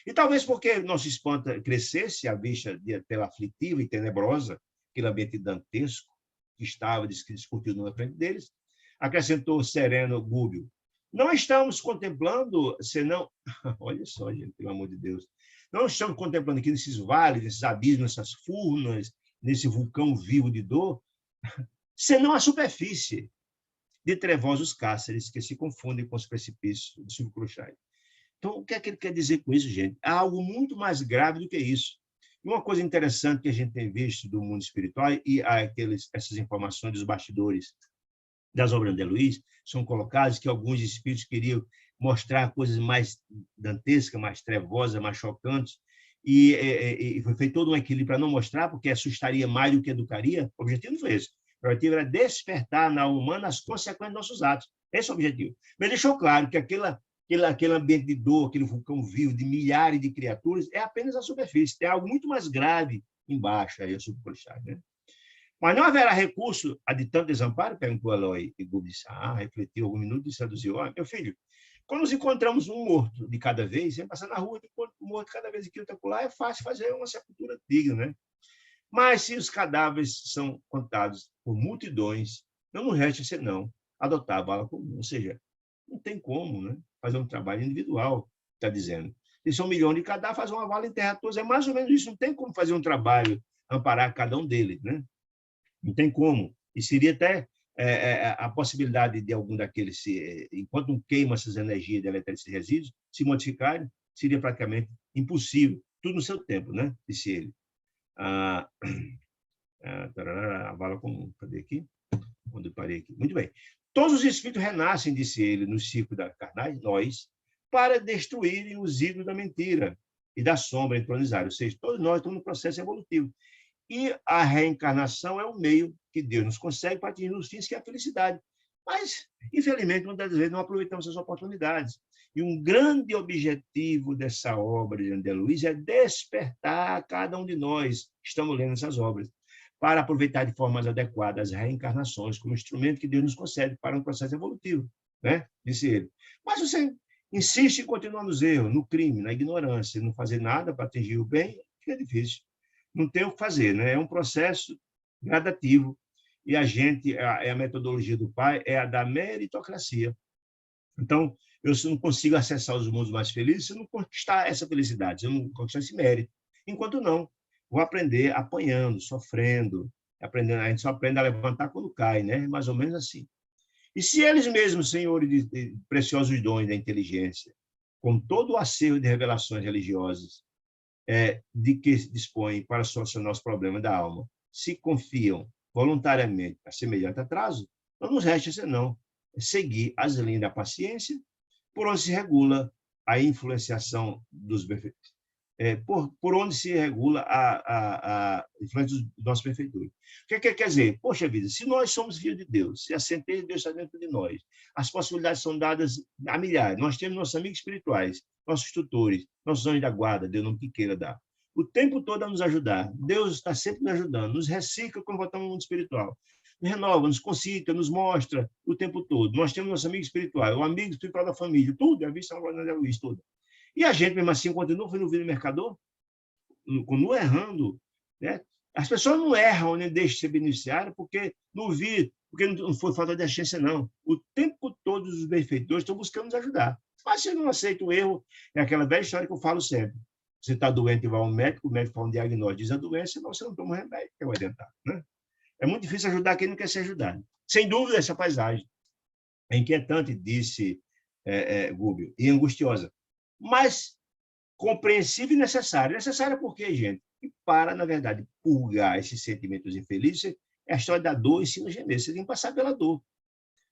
E talvez porque nosso espanto crescesse à vista de tela aflitiva e tenebrosa, aquele ambiente dantesco que estava discutido na frente deles, acrescentou sereno Gúbio: não estamos contemplando, senão... Olha só, gente, pelo amor de Deus. Não estamos contemplando aqui nesses vales, nesses abismos, nessas furnas, nesse vulcão vivo de dor, senão a superfície de trevosos cárceres que se confundem com os precipícios do subcruxai. Então, o que é que ele quer dizer com isso, gente? Há algo muito mais grave do que isso. E uma coisa interessante que a gente tem visto do mundo espiritual, e essas informações dos bastidores das obras de Luiz são colocadas, que alguns espíritos queriam mostrar coisas mais dantescas, mais trevosas, mais chocantes, e foi feito todo um equilíbrio para não mostrar, porque assustaria mais do que educaria. O objetivo não foi esse. O objetivo era despertar na alma humana as consequências dos nossos atos. Esse é o objetivo. Mas deixou claro que aquele ambiente de dor, aquele vulcão vivo de milhares de criaturas, é apenas a superfície. Tem algo muito mais grave embaixo, aí, subconsciente, né? Mas não haverá recurso a de tanto desamparo? Perguntou Eloy. E Gub disse: refletiu algum minuto e seduziu: meu filho, quando nos encontramos um morto de cada vez, vem passar na rua, um morto cada vez aqui, outro lá, é fácil fazer uma sepultura digna, né? Mas se os cadáveres são contados por multidões, não nos resta senão adotar a vala comum. Ou seja, não tem como, né, fazer um trabalho individual, está dizendo. Se são 1 milhão de cadáveres, faz uma vala e enterra todos. É mais ou menos isso. Não tem como fazer um trabalho, amparar cada um deles, né? Não tem como. E seria até a possibilidade de algum daqueles, enquanto queima essas energias de eletricidade resíduos, se modificarem, seria praticamente impossível. Tudo no seu tempo, né? Disse ele. A vala comum. Cadê aqui? Quando eu parei aqui. Muito bem. Todos os espíritos renascem, disse ele, no ciclo da carnais, nós, para destruírem os ídolos da mentira e da sombra entronizar. Ou seja, todos nós estamos no processo evolutivo. E a reencarnação é o meio que Deus nos consegue para atingir os fins, que é a felicidade. Mas, infelizmente, muitas vezes não aproveitamos essas oportunidades. E um grande objetivo dessa obra de André Luiz é despertar cada um de nós que estamos lendo essas obras, para aproveitar de forma mais adequada as reencarnações como instrumento que Deus nos concede para um processo evolutivo, né? Disse ele. Mas você insiste em continuar nos erros, no crime, na ignorância, não fazer nada para atingir o bem, fica difícil. Não tem o que fazer, né? É um processo gradativo. E a metodologia do Pai é a da meritocracia. Então, eu não consigo acessar os mundos mais felizes se eu não conquistar essa felicidade, se eu não conquistar esse mérito. Enquanto não, vou aprender apanhando, sofrendo, aprendendo. A gente só aprende a levantar quando cai, né? Mais ou menos assim. E se eles mesmos, senhores de preciosos dons da inteligência, com todo o acervo de revelações religiosas, de que dispõem para solucionar os problemas da alma, se confiam voluntariamente a semelhante atraso, não nos resta senão seguir as linhas da paciência, por onde se regula a influenciação dos benfeitores, por onde se regula a influência dos nossos benfeitores. O que quer dizer? Poxa vida, se nós somos filhos de Deus, se a centelha de Deus está dentro de nós, as possibilidades são dadas a milhares. Nós temos nossos amigos espirituais, nossos tutores, nossos anjos da guarda, Deus não que queira dar. O tempo todo a nos ajudar. Deus está sempre nos ajudando, nos recicla quando voltamos no mundo espiritual. Nos renova, nos concita, nos mostra o tempo todo. Nós temos nosso amigo espiritual, o amigo espiritual da família, tudo, a vista da Luiz, tudo. E a gente, mesmo assim, continua no vídeo mercador, continua errando, né? As pessoas não erram nem deixam de ser beneficiárias porque não vi, porque não foi falta de assistência, não. O tempo todo os benfeitores estão buscando nos ajudar. Mas se não aceita o erro, é aquela velha história que eu falo sempre. Você está doente e vai ao médico, o médico faz um diagnóstico, diz a doença, mas você não toma remédio, que vai adiantar, né? É muito difícil ajudar quem não quer ser ajudado. Sem dúvida, essa paisagem é inquietante, disse Gubbio, e angustiosa, mas compreensível e necessária. Necessária por quê, gente? E para, na verdade, purgar esses sentimentos infelizes, é a história da dor ensina a gemer. Você tem que passar pela dor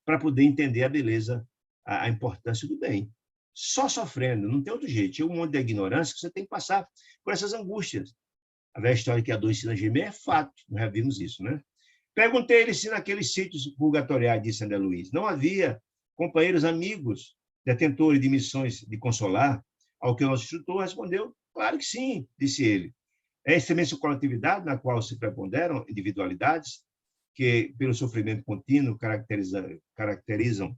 para poder entender a beleza, a importância do bem. Só sofrendo, não tem outro jeito. É um monte de ignorância que você tem que passar por essas angústias. A velha história que a dor ensina a gemer é fato, nós já vimos isso, né? Perguntei ele se naqueles sítios purgatoriais, disse André Luiz, não havia companheiros amigos, detentores de missões de consolar, ao que o nosso instrutor respondeu, claro que sim, disse ele. É essa imensa coletividade na qual se preponderam individualidades que, pelo sofrimento contínuo, caracterizam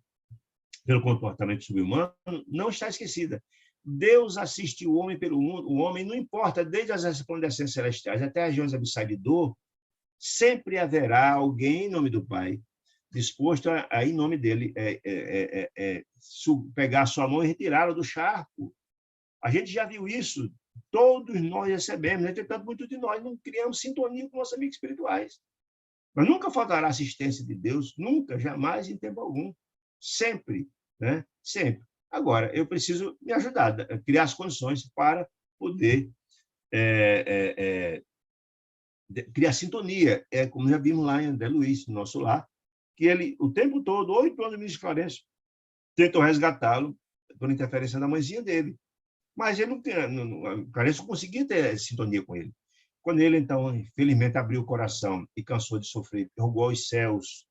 pelo comportamento subhumano, não está esquecida. Deus assiste o homem pelo mundo, o homem não importa, desde as resplandecências celestiais até as regiões abissais de dor, sempre haverá alguém em nome do Pai disposto a em nome dele, pegar a sua mão e retirá-la do charco. A gente já viu isso, todos nós recebemos, entretanto, muitos de nós não criamos sintonia com nossos amigos espirituais. Mas nunca faltará assistência de Deus, nunca, jamais, em tempo algum. Sempre, né? Sempre. Agora, eu preciso me ajudar, criar as condições para poder criar sintonia. É como já vimos lá em André Luiz, no nosso lar, que ele, o tempo todo, 8 anos de ministro Clarence, tentou resgatá-lo por interferência da mãezinha dele. Mas ele Clarence não conseguia ter sintonia com ele. Quando ele, então, infelizmente, abriu o coração e cansou de sofrer, rogou aos céus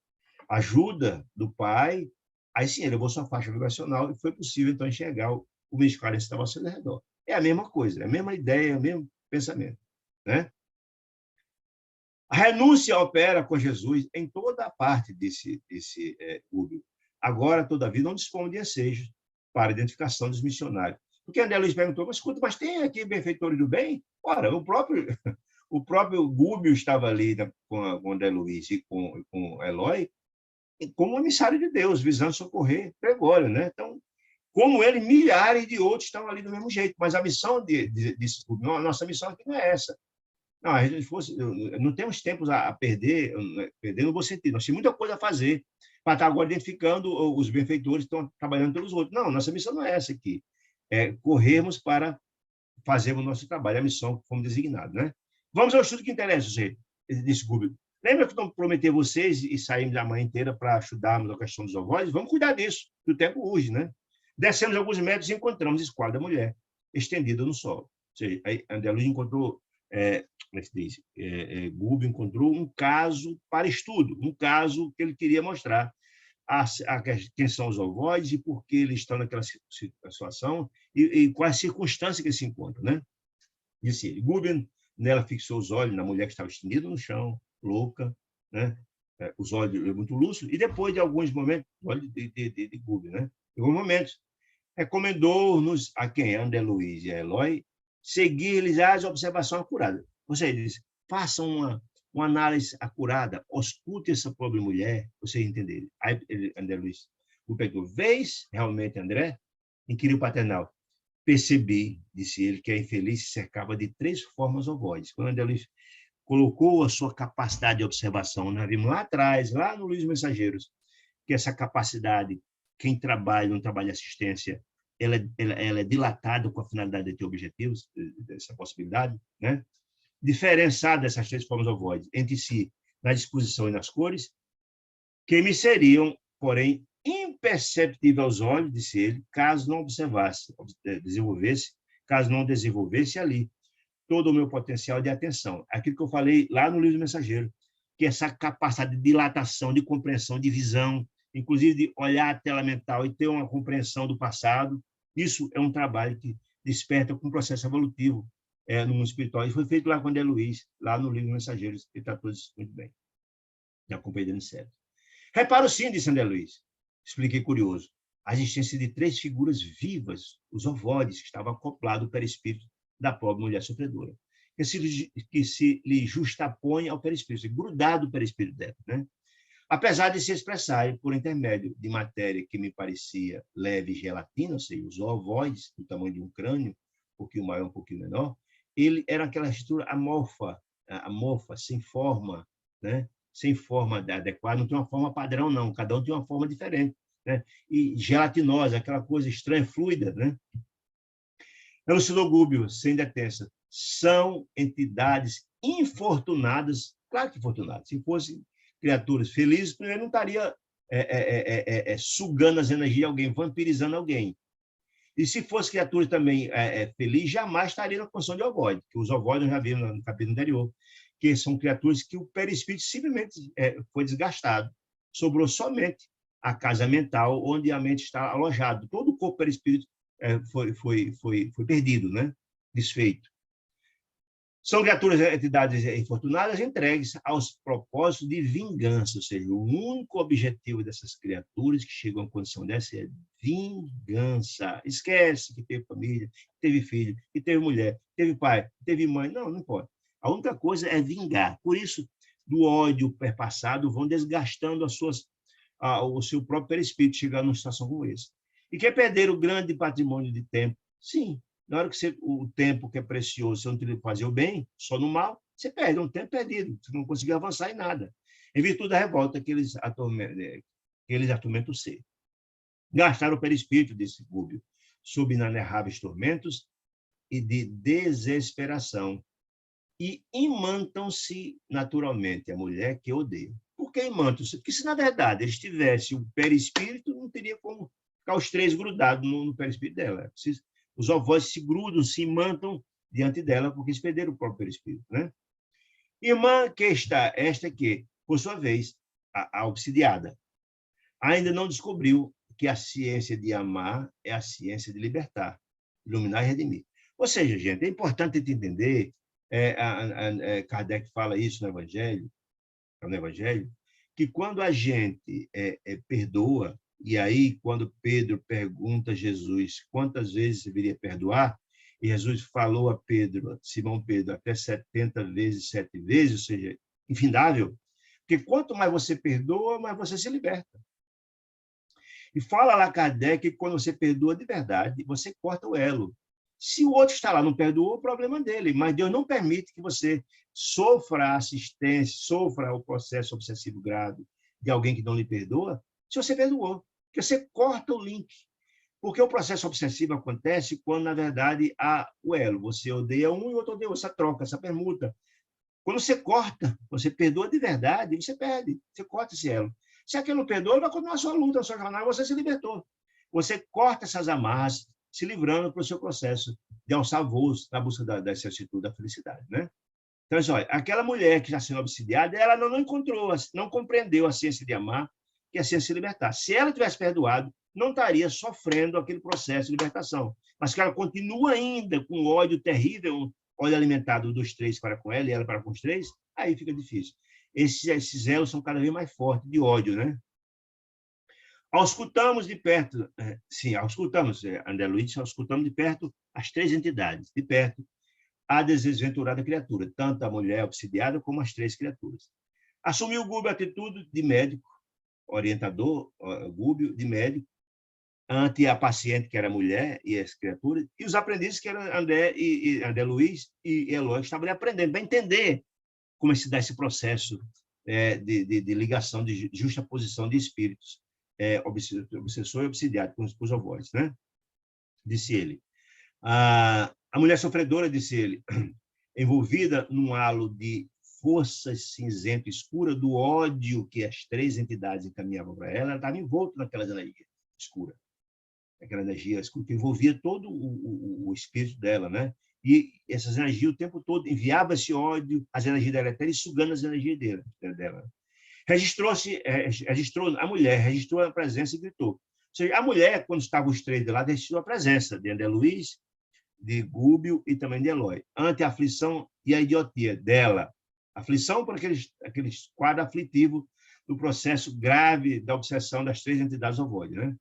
ajuda do Pai, aí sim, ele levou sua faixa vibracional e foi possível, então, enxergar o ministro Clarence que estava ao seu redor. É a mesma coisa, é a mesma ideia, é o mesmo pensamento, né? A renúncia opera com Jesus em toda a parte, disse Gubbio. Agora, todavia, não dispõe de ensejos para a identificação dos missionários. Porque André Luiz perguntou, mas escuta, mas tem aqui benfeitores do bem? Ora, o próprio Gubbio estava ali, né, com André Luiz e com Eloy, como emissário de Deus, visando socorrer Gregório, né? Então, como ele, milhares de outros estão ali do mesmo jeito. Mas a missão desse Gubbio, nossa missão aqui não é essa. Não, a gente fosse, não temos tempos a perder, no bom sentido. Nós temos muita coisa a fazer para estar agora identificando os benfeitores que estão trabalhando pelos outros. Não, nossa missão não é essa aqui. É corrermos para fazermos o nosso trabalho, a missão que fomos designados, né? Vamos ao estudo que interessa, gente, desse Gubbio. Lembra que eu prometi a vocês e saímos a manhã inteira para estudarmos a questão dos ovários? Vamos cuidar disso, que o tempo urge, né? Descemos alguns metros e encontramos a esquadra da mulher, estendida no solo. Ou seja, aí André Luiz encontrou como é que se diz? Gubbio encontrou um caso para estudo, um caso que ele queria mostrar quem são os ovoides e por que eles estão naquela situação e quais circunstâncias que eles se encontram, né? Disse ele. Gubbio nela fixou os olhos na mulher que estava estendida no chão, louca, né? Os olhos muito lúcidos, e depois de alguns momentos, olhos de Gubbio, né? Em alguns momentos, recomendou-nos a quem? André Luiz e Eloy, seguir-lhes as observações acuradas. Você diz, façam uma análise acurada, ausculte essa pobre mulher, vocês entenderem. Aí, André Luiz, o perguntou, vês realmente, André? Inquiriu o paternal. Percebi, disse ele, que a infeliz se cercava de 3 formas ovoides. Quando André Luiz colocou a sua capacidade de observação, nós vimos lá atrás, lá no Livro dos Mensageiros, que essa capacidade, quem trabalha no trabalho de assistência, ela é dilatada com a finalidade de ter objetivos, dessa possibilidade, né? Diferenciar dessas 3 formas ovoides entre si, na disposição e nas cores, que me seriam, porém, imperceptíveis aos olhos, disse ele, caso não desenvolvesse ali todo o meu potencial de atenção. Aquilo que eu falei lá no Livro do Mensageiro, que essa capacidade de dilatação, de compreensão, de visão, inclusive de olhar a tela mental e ter uma compreensão do passado, isso é um trabalho que desperta com um processo evolutivo no mundo espiritual. E foi feito lá com André Luiz, lá no Livro Mensageiros, ele tratou isso muito bem. Já acompanhei dando certo. Reparo sim, disse André Luiz. Expliquei curioso. a existência de 3 figuras vivas, os ovoides, que estavam acoplados ao perispírito da pobre mulher sofredora, que se lhe justapõe ao perispírito, grudado ao perispírito dela, né? Apesar de se expressarem por intermédio de matéria que me parecia leve e gelatina, ou seja, os ovoides, do tamanho de um crânio, um pouquinho maior, um pouquinho menor, ele era aquela estrutura amorfa, sem forma, né? Sem forma adequada, não tem uma forma padrão, não, cada um tem uma forma diferente, né? E gelatinosa, aquela coisa estranha, fluida, né? Elucidogúbio, sem detença, são entidades infortunadas, claro que infortunadas, se fossem criaturas felizes, primeiro não estaria sugando as energias de alguém, vampirizando alguém. E se fosse criatura também feliz, jamais estaria na condição de ovoide, que os ovoides, nós já vimos no capítulo anterior, que são criaturas que o perispírito simplesmente foi desgastado. Sobrou somente a casa mental, onde a mente está alojada. Todo o corpo perispírito foi perdido, né? Desfeito. São criaturas, entidades infortunadas entregues aos propósitos de vingança, ou seja, o único objetivo dessas criaturas que chegam à condição dessa é vingança. Esquece que teve família, que teve filho, que teve mulher, que teve pai, que teve mãe. Não, não importa. A única coisa é vingar. Por isso, do ódio perpassado, vão desgastando o seu próprio perispírito, chegando numa situação como essa. E quer perder o grande patrimônio de tempo? Sim. Na hora que o tempo que é precioso, você não tem que fazer o bem, só no mal, você perde, é um tempo perdido, você não conseguiu avançar em nada. Em virtude da revolta que eles atormentam o ser. Gastaram o perispírito desse Gúbio, sob inanerráveis tormentos e de desesperação, e imantam-se naturalmente a mulher que odeia. Por que imantam-se? Porque se, na verdade, eles tivessem o perispírito, não teria como ficar os 3 grudados no perispírito dela. Os ovoides se grudam, se imantam diante dela, porque eles perderam o próprio perispírito, né? Irmã que está, esta que, por sua vez, a obsidiada, ainda não descobriu que a ciência de amar é a ciência de libertar, iluminar e redimir. Ou seja, gente, é importante entender, Kardec fala isso no Evangelho, que quando a gente perdoa, e aí, quando Pedro pergunta a Jesus quantas vezes deveria perdoar, e Jesus falou a Pedro, Simão Pedro, até 70 vezes, 7 vezes, ou seja, infindável, porque quanto mais você perdoa, mais você se liberta. E fala lá Kardec que quando você perdoa de verdade, você corta o elo. Se o outro está lá, não perdoou, o problema dele, mas Deus não permite que você sofra a assistência, sofra o processo obsessivo grave de alguém que não lhe perdoa, se você perdoou, porque você corta o link. Porque o processo obsessivo acontece quando, na verdade, há o elo. Você odeia um e o outro odeia essa troca, essa permuta. Quando você corta, você perdoa de verdade, você perde, você corta esse elo. Se aquele não perdoa, vai continuar a sua luta, a sua jornada, você se libertou. Você corta essas amarras, se livrando para o seu processo de alçar voos na busca da vicissitude, da felicidade, né? Então, olha, aquela mulher que está sendo obsidiada, ela não encontrou, não compreendeu a ciência de amar, que é a ciência de libertar. Se ela tivesse perdoado, não estaria sofrendo aquele processo de libertação. Mas que ela continua ainda com ódio terrível, ódio alimentado dos 3 para com ela e ela para com os 3, aí fica difícil. Esses elos são cada vez mais fortes de ódio, né? Auscultamos de perto, auscultamos, André Luiz, auscultamos de perto as 3 entidades, de perto, a desventurada criatura, tanto a mulher obsidiada como as 3 criaturas. Assumiu o Gúbio a atitude de médico, orientador, Gúbio, de médico, ante a paciente, que era a mulher, e as criaturas, e os aprendizes, que eram André Luiz e Eloy, estavam aprendendo, para entender como se dá esse processo de ligação, de justa posição de espíritos, obsessor e obsidiado, com os ovoides, né? Disse ele. A mulher sofredora, disse ele, envolvida num halo de força cinzenta escura do ódio que as 3 entidades encaminhavam para ela estava envolta naquela energia escura. Aquela energia escura que envolvia todo o espírito dela, né? E essas energias o tempo todo enviava esse ódio, as energias dela até sugando as energias dela. A mulher registrou a presença e gritou. Ou seja, a mulher, quando estavam os 3 de lá, registrou a presença de André Luiz, de Gúbio e também de Eloy, ante a aflição e a idiotia dela. Aflição por aquele quadro aflitivo do processo grave da obsessão das 3 entidades ovoides, né?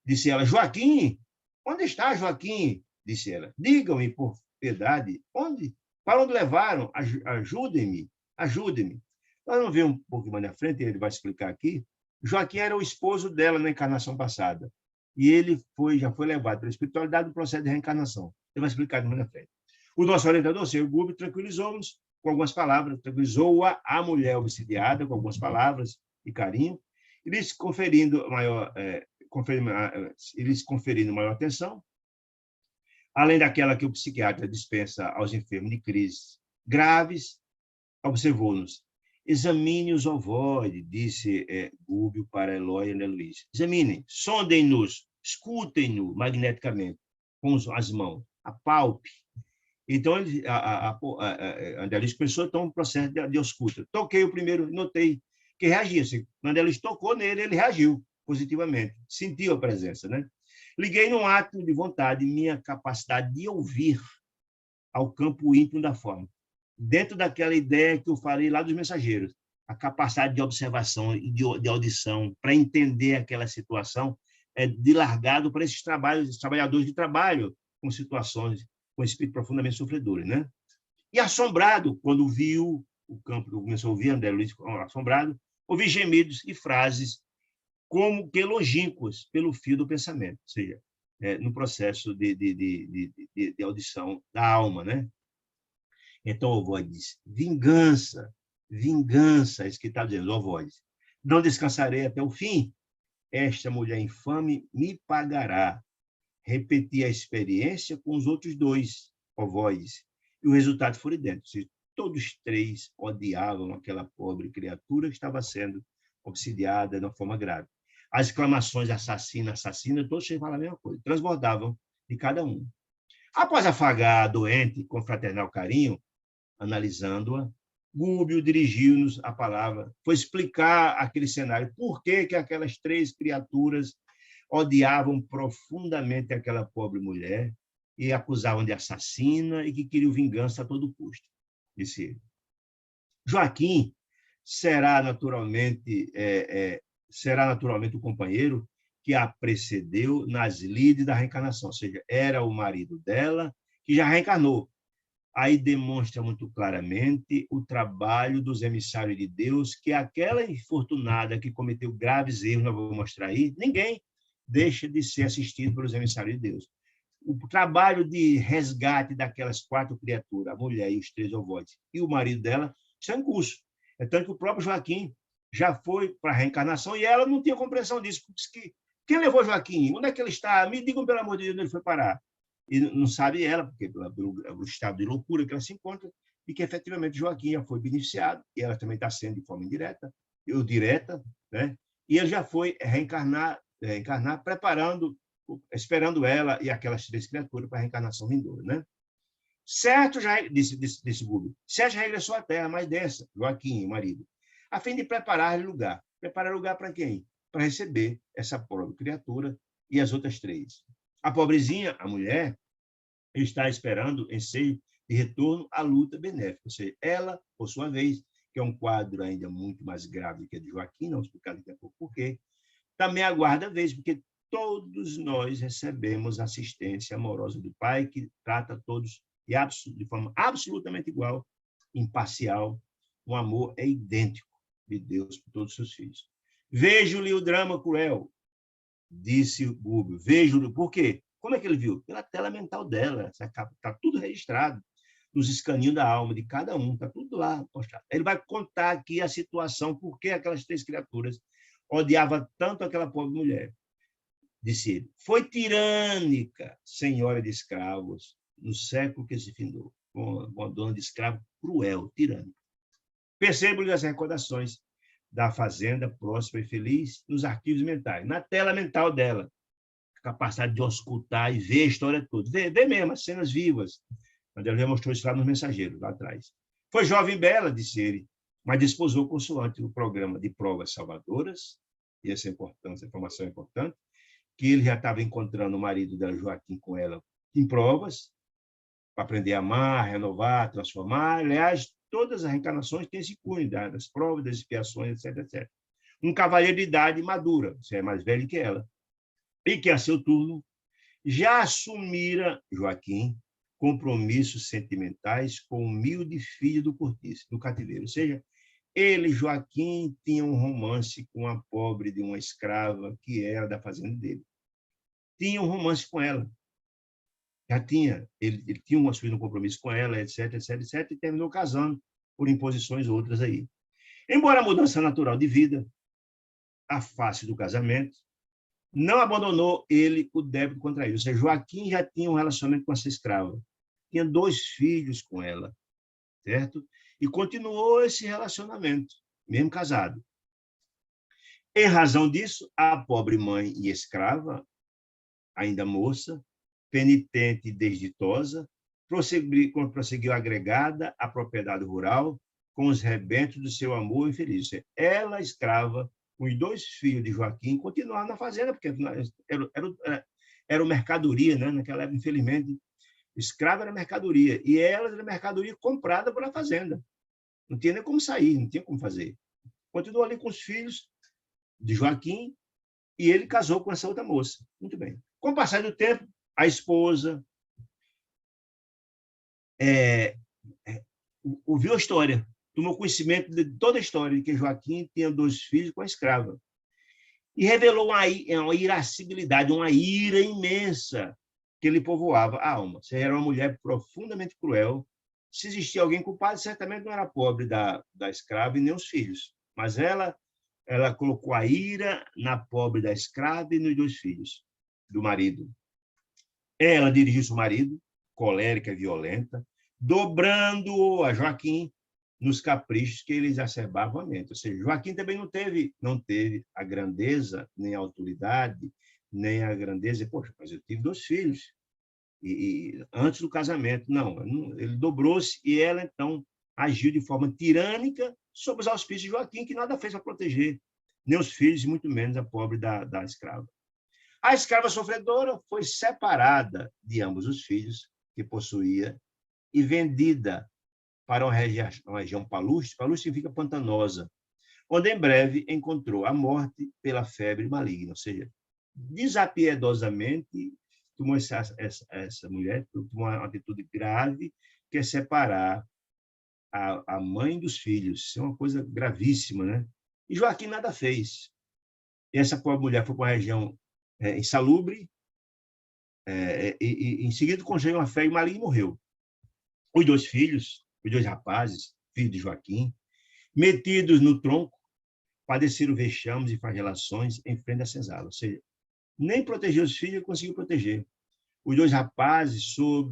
Disse ela: Joaquim, onde está Joaquim? Disse ela: digam-me, por piedade, onde? Para onde levaram? Ajudem-me, ajudem-me. Nós vamos ver um pouco mais na frente, ele vai explicar aqui. Joaquim era o esposo dela na encarnação passada. E ele já foi levado pela espiritualidade do processo de reencarnação. Ele vai explicar mais na frente. O nosso orientador, o senhor Gubi, tranquilizou-nos com algumas palavras, tranquilizou a mulher obsidiada com algumas palavras e carinho, e lhes conferindo maior atenção, além daquela que o psiquiatra dispensa aos enfermos de crises graves, observou-nos. Examine os ovoides, disse Gúbio para Eloy e Ana Luísa. Examinem, sondem-nos, escutem-nos magneticamente com as mãos, apalpe. Então, André Luiz começou então um processo de ausculta. Toquei o primeiro, notei que reagia. André Luiz tocou nele, ele reagiu positivamente, sentiu a presença, né? Liguei num ato de vontade minha capacidade de ouvir ao campo íntimo da forma, dentro daquela ideia que eu falei lá dos mensageiros, a capacidade de observação e de audição para entender aquela situação de largado para esses trabalhadores de trabalho com situações com espírito profundamente sofredores, né? E assombrado, quando viu o campo, começou a ouvir André Luiz, assombrado, ouvi gemidos e frases como que longínquas pelo fio do pensamento, ou seja, no processo de audição da alma, né? Então o voz diz: vingança, vingança, isso que está dizendo, ó voz. Não descansarei até o fim. Esta mulher infame me pagará. Repeti a experiência com os outros dois, ó voz, e o resultado foi idêntico. Todos três odiavam aquela pobre criatura que estava sendo obsidiada de uma forma grave. As exclamações assassina, assassina, todos falavam a mesma coisa, transbordavam de cada um. Após afagar a doente com fraternal carinho, analisando-a, Gúbio dirigiu-nos a palavra, foi explicar aquele cenário, por que aquelas três criaturas odiavam profundamente aquela pobre mulher e acusavam de assassina e que queriam vingança a todo custo, disse ele. Joaquim será naturalmente o companheiro que a precedeu nas lides da reencarnação, ou seja, era o marido dela que já reencarnou. Aí demonstra muito claramente o trabalho dos emissários de Deus, que aquela infortunada que cometeu graves erros, não vou mostrar aí, ninguém deixa de ser assistido pelos emissários de Deus. O trabalho de resgate daquelas quatro criaturas, a mulher e os três ovoides, e o marido dela, está em curso. É tanto que o próprio Joaquim já foi para a reencarnação e ela não tinha compreensão disso. Porque quem levou Joaquim? Onde é que ele está? Me digam, pelo amor de Deus, onde ele foi parar. E não sabe ela, porque pelo estado de loucura que ela se encontra, e que efetivamente Joaquim já foi beneficiado, e ela também está sendo de forma indireta, ou direta, né? E ele já foi reencarnar, esperando ela e aquelas três criaturas para a reencarnação vindoura, né? Certo, já disse Gúbio, Certo já regressou à Terra mais densa, Joaquim, o marido, a fim de preparar lugar. Preparar lugar para quem? Para receber essa pobre criatura e as outras três. A pobrezinha, a mulher, está esperando em seio de retorno à luta benéfica. Ou seja, ela, por sua vez, que é um quadro ainda muito mais grave que a de Joaquim, não vou explicar daqui a pouco por quê, também aguarda a vez, porque todos nós recebemos assistência amorosa do Pai, que trata todos de forma absolutamente igual, imparcial. O amor é idêntico de Deus por todos os seus filhos. Vejo-lhe o drama cruel, disse o Gúbio. Vejo-lhe. Por quê? Como é que ele viu? Pela tela mental dela. Está tudo registrado nos escaninhos da alma de cada um. Está tudo lá postado. Ele vai contar aqui a situação, por que aquelas três criaturas odiavam tanto aquela pobre mulher. Disse ele. Foi tirânica, senhora de escravos, no século que se findou. Uma dona de escravo cruel, tirânica. Percebo-lhe as recordações da fazenda próspera e feliz nos arquivos mentais, na tela mental dela, a capacidade de auscultar e ver a história toda, ver mesmo as cenas vivas, quando ela já mostrou isso lá nos mensageiros, lá atrás. Foi jovem e bela, disse ele, mas desposou consoante o programa de provas salvadoras, e essa informação é importante, que ele já estava encontrando o marido dela, Joaquim, com ela em provas, para aprender a amar, renovar, transformar. Aliás, todas as reencarnações têm esse cunho, das provas, das expiações, etc, etc. Um cavalheiro de idade madura, você é mais velho que ela. e que, a seu turno, já assumira Joaquim compromissos sentimentais com o humilde filho do cortiço, do cativeiro. Ou seja, ele, Joaquim, tinha um romance com a pobre de uma escrava que era da fazenda dele. Tinha um romance com ela. Já tinha. Ele tinha assumido um compromisso com ela, etc, etc, etc, e terminou casando por imposições outras aí. Embora a mudança natural de vida, a face do casamento, não abandonou ele o débito contraído. Ou seja, Joaquim já tinha um relacionamento com essa escrava. Tinha 2 filhos com ela, certo? E continuou esse relacionamento, mesmo casado. Em razão disso, a pobre mãe e escrava, ainda moça, penitente e desditosa, prosseguiu agregada à propriedade rural com os rebentos do seu amor infeliz. Ela, escrava, os 2 filhos de Joaquim, continuaram na fazenda, porque era mercadoria, né? Naquela época, infelizmente, escrava era mercadoria, e ela era mercadoria comprada pela fazenda. Não tinha nem como sair, não tinha como fazer. Continuou ali com os filhos de Joaquim, e ele casou com essa outra moça. Muito bem. Com o passar do tempo, a esposa ouviu a história, tomou conhecimento de toda a história, de que Joaquim tinha 2 filhos com a escrava. E revelou uma irascibilidade, uma ira imensa que lhe povoava a alma. Você era uma mulher profundamente cruel. Se existia alguém culpado, certamente não era a pobre da escrava e nem os filhos. Mas ela colocou a ira na pobre da escrava e nos 2 filhos do marido. Ela dirigiu-se ao marido, colérica e violenta, dobrando-o a Joaquim nos caprichos que ele exacerbava a mente. Ou seja, Joaquim também não teve a grandeza, nem a autoridade, nem a grandeza. Poxa, mas eu tive 2 filhos. E antes do casamento, não, ele dobrou-se e ela, então, agiu de forma tirânica sob os auspícios de Joaquim, que nada fez para proteger nem os filhos, e muito menos a pobre da escrava. A escrava sofredora foi separada de ambos os filhos que possuía e vendida para uma região palustre. Palustre significa pantanosa, onde em breve encontrou a morte pela febre maligna. Ou seja, desapiedosamente, tomou essa mulher tomou uma atitude grave, que é separar a mãe dos filhos. Isso é uma coisa gravíssima, né? E Joaquim nada fez. E essa pobre mulher foi para uma região insalubre, e em seguida conseguiu uma febre maligna e morreu. Os 2 filhos, os 2 rapazes, filhos de Joaquim, metidos no tronco, padeceram vexames e flagelações em frente à senzala. Ou seja, nem proteger os filhos conseguiu proteger. Os 2 rapazes, foram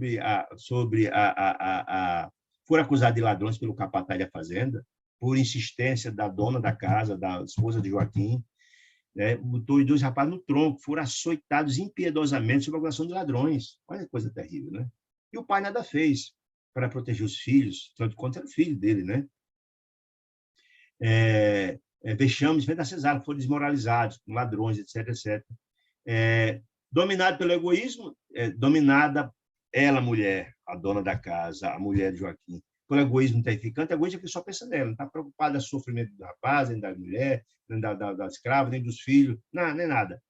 acusados de ladrões pelo capataz da fazenda, por insistência da dona da casa, da esposa de Joaquim, né? Botou os 2 rapazes no tronco, foram açoitados impiedosamente sob a acusação de ladrões. Olha que coisa terrível, né? E o pai nada fez para proteger os filhos, tanto quanto era o filho dele, né? Vexames da cesara, foram desmoralizados, com ladrões, etc, etc. Dominado pelo egoísmo, dominada ela, mulher, a dona da casa, a mulher de Joaquim, pelo egoísmo terrificante, a egoísta que só pensa nela, não está preocupada com o sofrimento do rapaz, nem da mulher, nem da escrava, nem dos filhos, não, nem nada.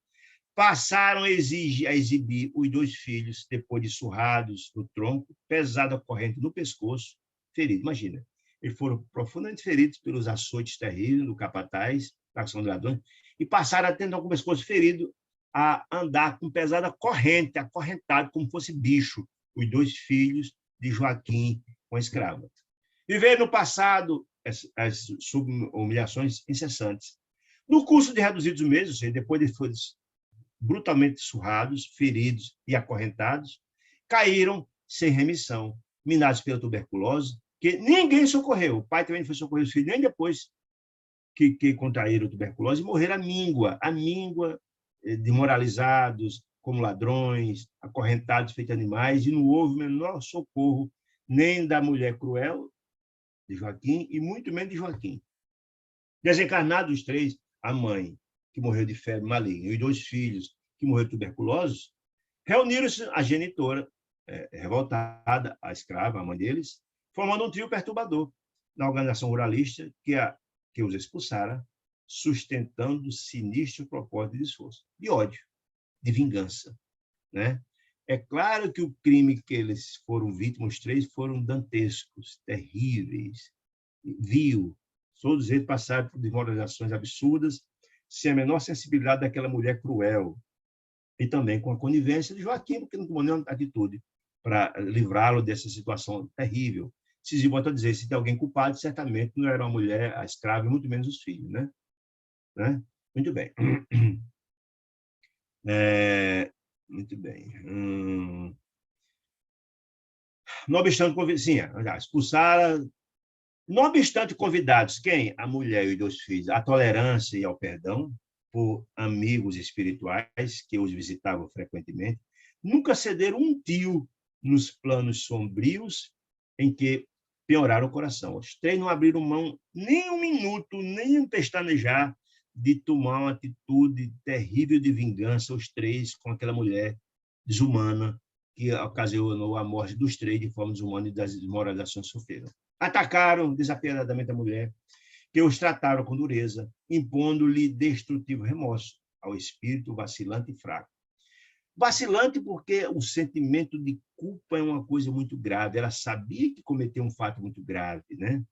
Passaram a exibir os 2 filhos, depois de surrados no tronco, pesada corrente no pescoço, feridos. Imagina, eles foram profundamente feridos pelos açoites terríveis do capataz, da ação de ladrões, e passaram a ter com o pescoço ferido, a andar com pesada corrente, acorrentado, como fosse bicho, os 2 filhos de Joaquim com a escrava. Viveram no passado as humilhações incessantes. No curso de reduzidos meses, depois de serem brutalmente surrados, feridos e acorrentados, caíram sem remissão, minados pela tuberculose, que ninguém socorreu. O pai também não foi socorrer os filhos, nem depois que contraíram tuberculose, e morreram à míngua, demoralizados, como ladrões, acorrentados, feitos animais, e não houve o menor socorro nem da mulher cruel de Joaquim, e muito menos de Joaquim. Desencarnados os 3, a mãe, que morreu de febre maligna, e os 2 filhos, que morreram de tuberculose, reuniram-se a genitora, revoltada, a escrava, a mãe deles, formando um trio perturbador na organização ruralista que os expulsara, sustentando sinistro propósito de esforço, de ódio. de vingança, né? É claro que o crime que eles foram vítimas, os três, foram dantescos, terríveis, vil. Todos eles passaram por desmoralizações absurdas, sem a menor sensibilidade daquela mulher cruel. E também com a conivência de Joaquim, porque não tomou nenhuma atitude para livrá-lo dessa situação terrível. Se volta a dizer, se tem alguém culpado, certamente não era uma mulher, a escrava, e muito menos os filhos, né? Muito bem. Muito bem. Não obstante, sim, expulsaram. Não obstante convidados, quem? A mulher e os 2 filhos, a tolerância e ao perdão por amigos espirituais que os visitavam frequentemente, nunca cederam um tio nos planos sombrios em que pioraram o coração. Os 3 não abriram mão nem um minuto, nem um pestanejar de tomar uma atitude terrível de vingança, os 3 com aquela mulher desumana que ocasionou a morte dos 3 de forma desumana e das desmoralizações que sofreram. Atacaram desapiedadamente a mulher, que os trataram com dureza, impondo-lhe destrutivo remorso ao espírito vacilante e fraco. Vacilante porque o sentimento de culpa é uma coisa muito grave. Ela sabia que cometeu um fato muito grave, né?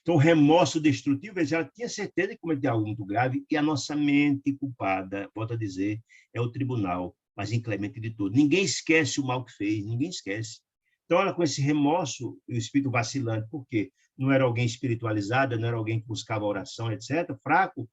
Então, o remorso destrutivo, ela tinha certeza de cometer algo muito grave, e a nossa mente culpada, volto a dizer, é o tribunal mais inclemente de todos. Ninguém esquece o mal que fez, ninguém esquece. Então, ela, com esse remorso, o espírito vacilante, por quê? Não era alguém espiritualizado, não era alguém que buscava oração, etc., fraco,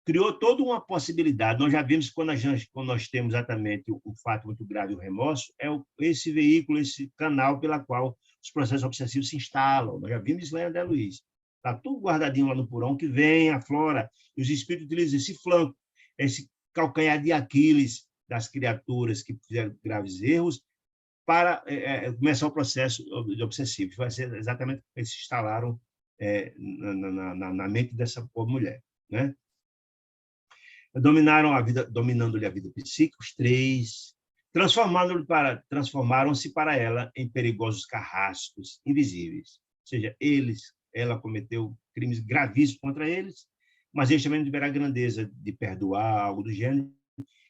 criou toda uma possibilidade. Nós já vimos que quando nós temos exatamente um fato muito grave, o remorso, é esse veículo, esse canal pela qual os processos obsessivos se instalam. Nós já vimos isso lá em André Luiz. Está tudo guardadinho lá no porão, que vem, aflora, e os espíritos utilizam esse flanco, esse calcanhar de Aquiles das criaturas que fizeram graves erros, para começar o processo de obsessivo. Vai ser exatamente o que eles se instalaram na mente dessa pobre mulher, né? Dominando-lhe a vida psíquica, os 3, transformaram-se para ela em perigosos carrascos invisíveis. Ou seja, ela cometeu crimes gravíssimos contra eles, mas eles também não tiveram a grandeza de perdoar, algo do gênero,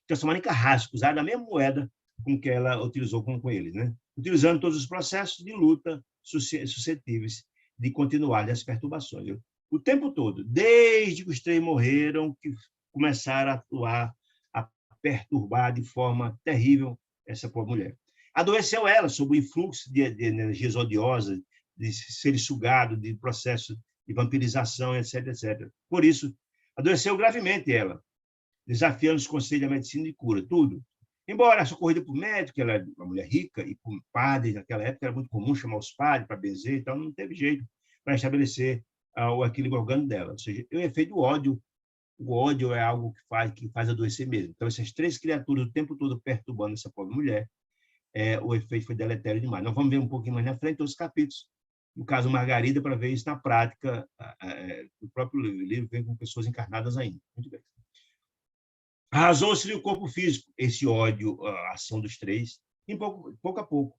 transformaram em carrascos, usaram a mesma moeda com que ela utilizou com eles, né? Utilizando todos os processos de luta suscetíveis de continuar as perturbações. O tempo todo, desde que os 3 morreram, que começaram a atuar, a perturbar de forma terrível essa pobre mulher. Adoeceu ela sob o influxo de energias odiosas, de ser sugado, de processo de vampirização, etc., etc. Por isso, adoeceu gravemente ela, desafiando os conselhos da medicina de cura, tudo. Embora socorrida por médico, ela é uma mulher rica, e por padres, naquela época era muito comum chamar os padres para benzer, então não teve jeito para estabelecer o equilíbrio orgânico dela. Ou seja, o efeito do ódio, o ódio é algo que faz adoecer mesmo. Então, essas 3 criaturas o tempo todo perturbando essa pobre mulher, o efeito foi deletério demais. Nós vamos ver um pouquinho mais na frente outros capítulos, no caso Margarida, para ver isso na prática. O próprio livro vem com pessoas encarnadas ainda. Muito bem. Arrasou-se-lhe o corpo físico, esse ódio, a ação dos 3, pouco a pouco.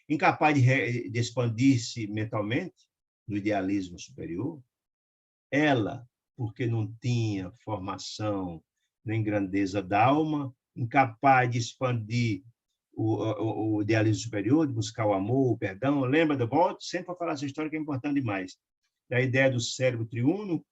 Incapaz de expandir-se mentalmente, no idealismo superior, ela, porque não tinha formação nem grandeza da alma, incapaz de expandir o idealismo superior, de buscar o amor, o perdão. Lembra do Volta? Sempre para falar essa história que é importante demais. Da ideia do cérebro triuno,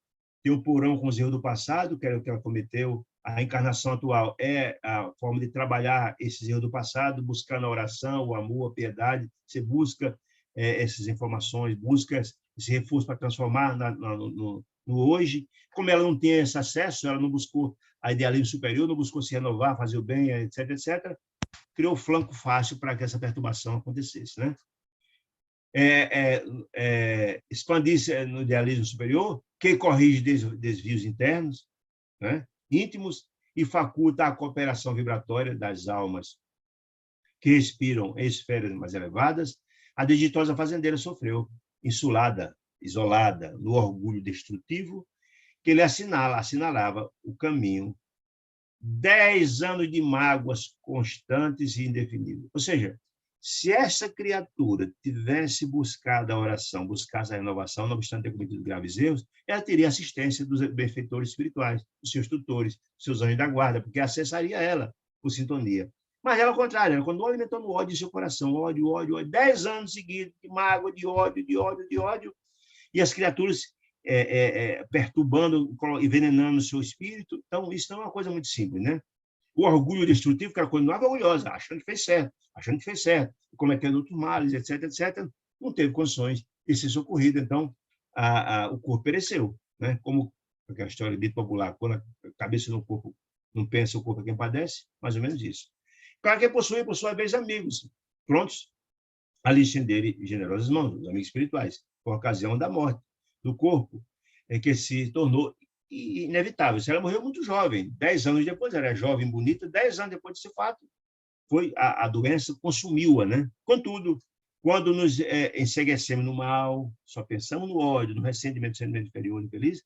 tem um porão com os erros do passado, que era o que ela cometeu. A encarnação atual é a forma de trabalhar esses erros do passado, buscar na oração, o amor, a piedade. Você busca essas informações, busca esse reforço para transformar no hoje. Como ela não tinha esse acesso, ela não buscou a idealismo superior, não buscou se renovar, fazer o bem, etc., etc., criou o flanco fácil para que essa perturbação acontecesse, né? Expandir-se no idealismo superior, que corrige desvios internos, né, íntimos, e faculta a cooperação vibratória das almas que respiram em esferas mais elevadas. A desditosa fazendeira sofreu, insulada, isolada, no orgulho destrutivo, que ele assinalava o caminho. 10 anos de mágoas constantes e indefiníveis. Ou seja, Se essa criatura tivesse buscado a oração, buscasse a renovação, não obstante ter cometido graves erros, ela teria assistência dos benfeitores espirituais, dos seus tutores, dos seus anjos da guarda, porque acessaria ela por sintonia. Mas ela, ao contrário, ela continuou alimentando ódio em seu coração, ódio, ódio, ódio, 10 anos seguidos, de mágoa, de ódio, de ódio, de ódio, e as criaturas perturbando, envenenando o seu espírito. Então, isso não é uma coisa muito simples, né? O orgulho destrutivo, que ela continuava orgulhosa, achando que fez certo, cometendo outros males, etc., etc., não teve condições de ser socorrida. Então, o corpo pereceu, né? Como aquela história dita popular, quando a cabeça no corpo não pensa, o corpo é quem padece, mais ou menos isso. Claro que possui, por sua vez, amigos, prontos a lhe estender generosas mãos, os amigos espirituais, por ocasião da morte do corpo, que se tornou inevitável. Ela morreu muito jovem, 10 anos depois, era jovem, bonita, 10 anos depois desse fato, a doença consumiu-a, né? Contudo, quando nos enseguecemos no mal, só pensamos no ódio, no ressentimento, sentimento inferior, infeliz,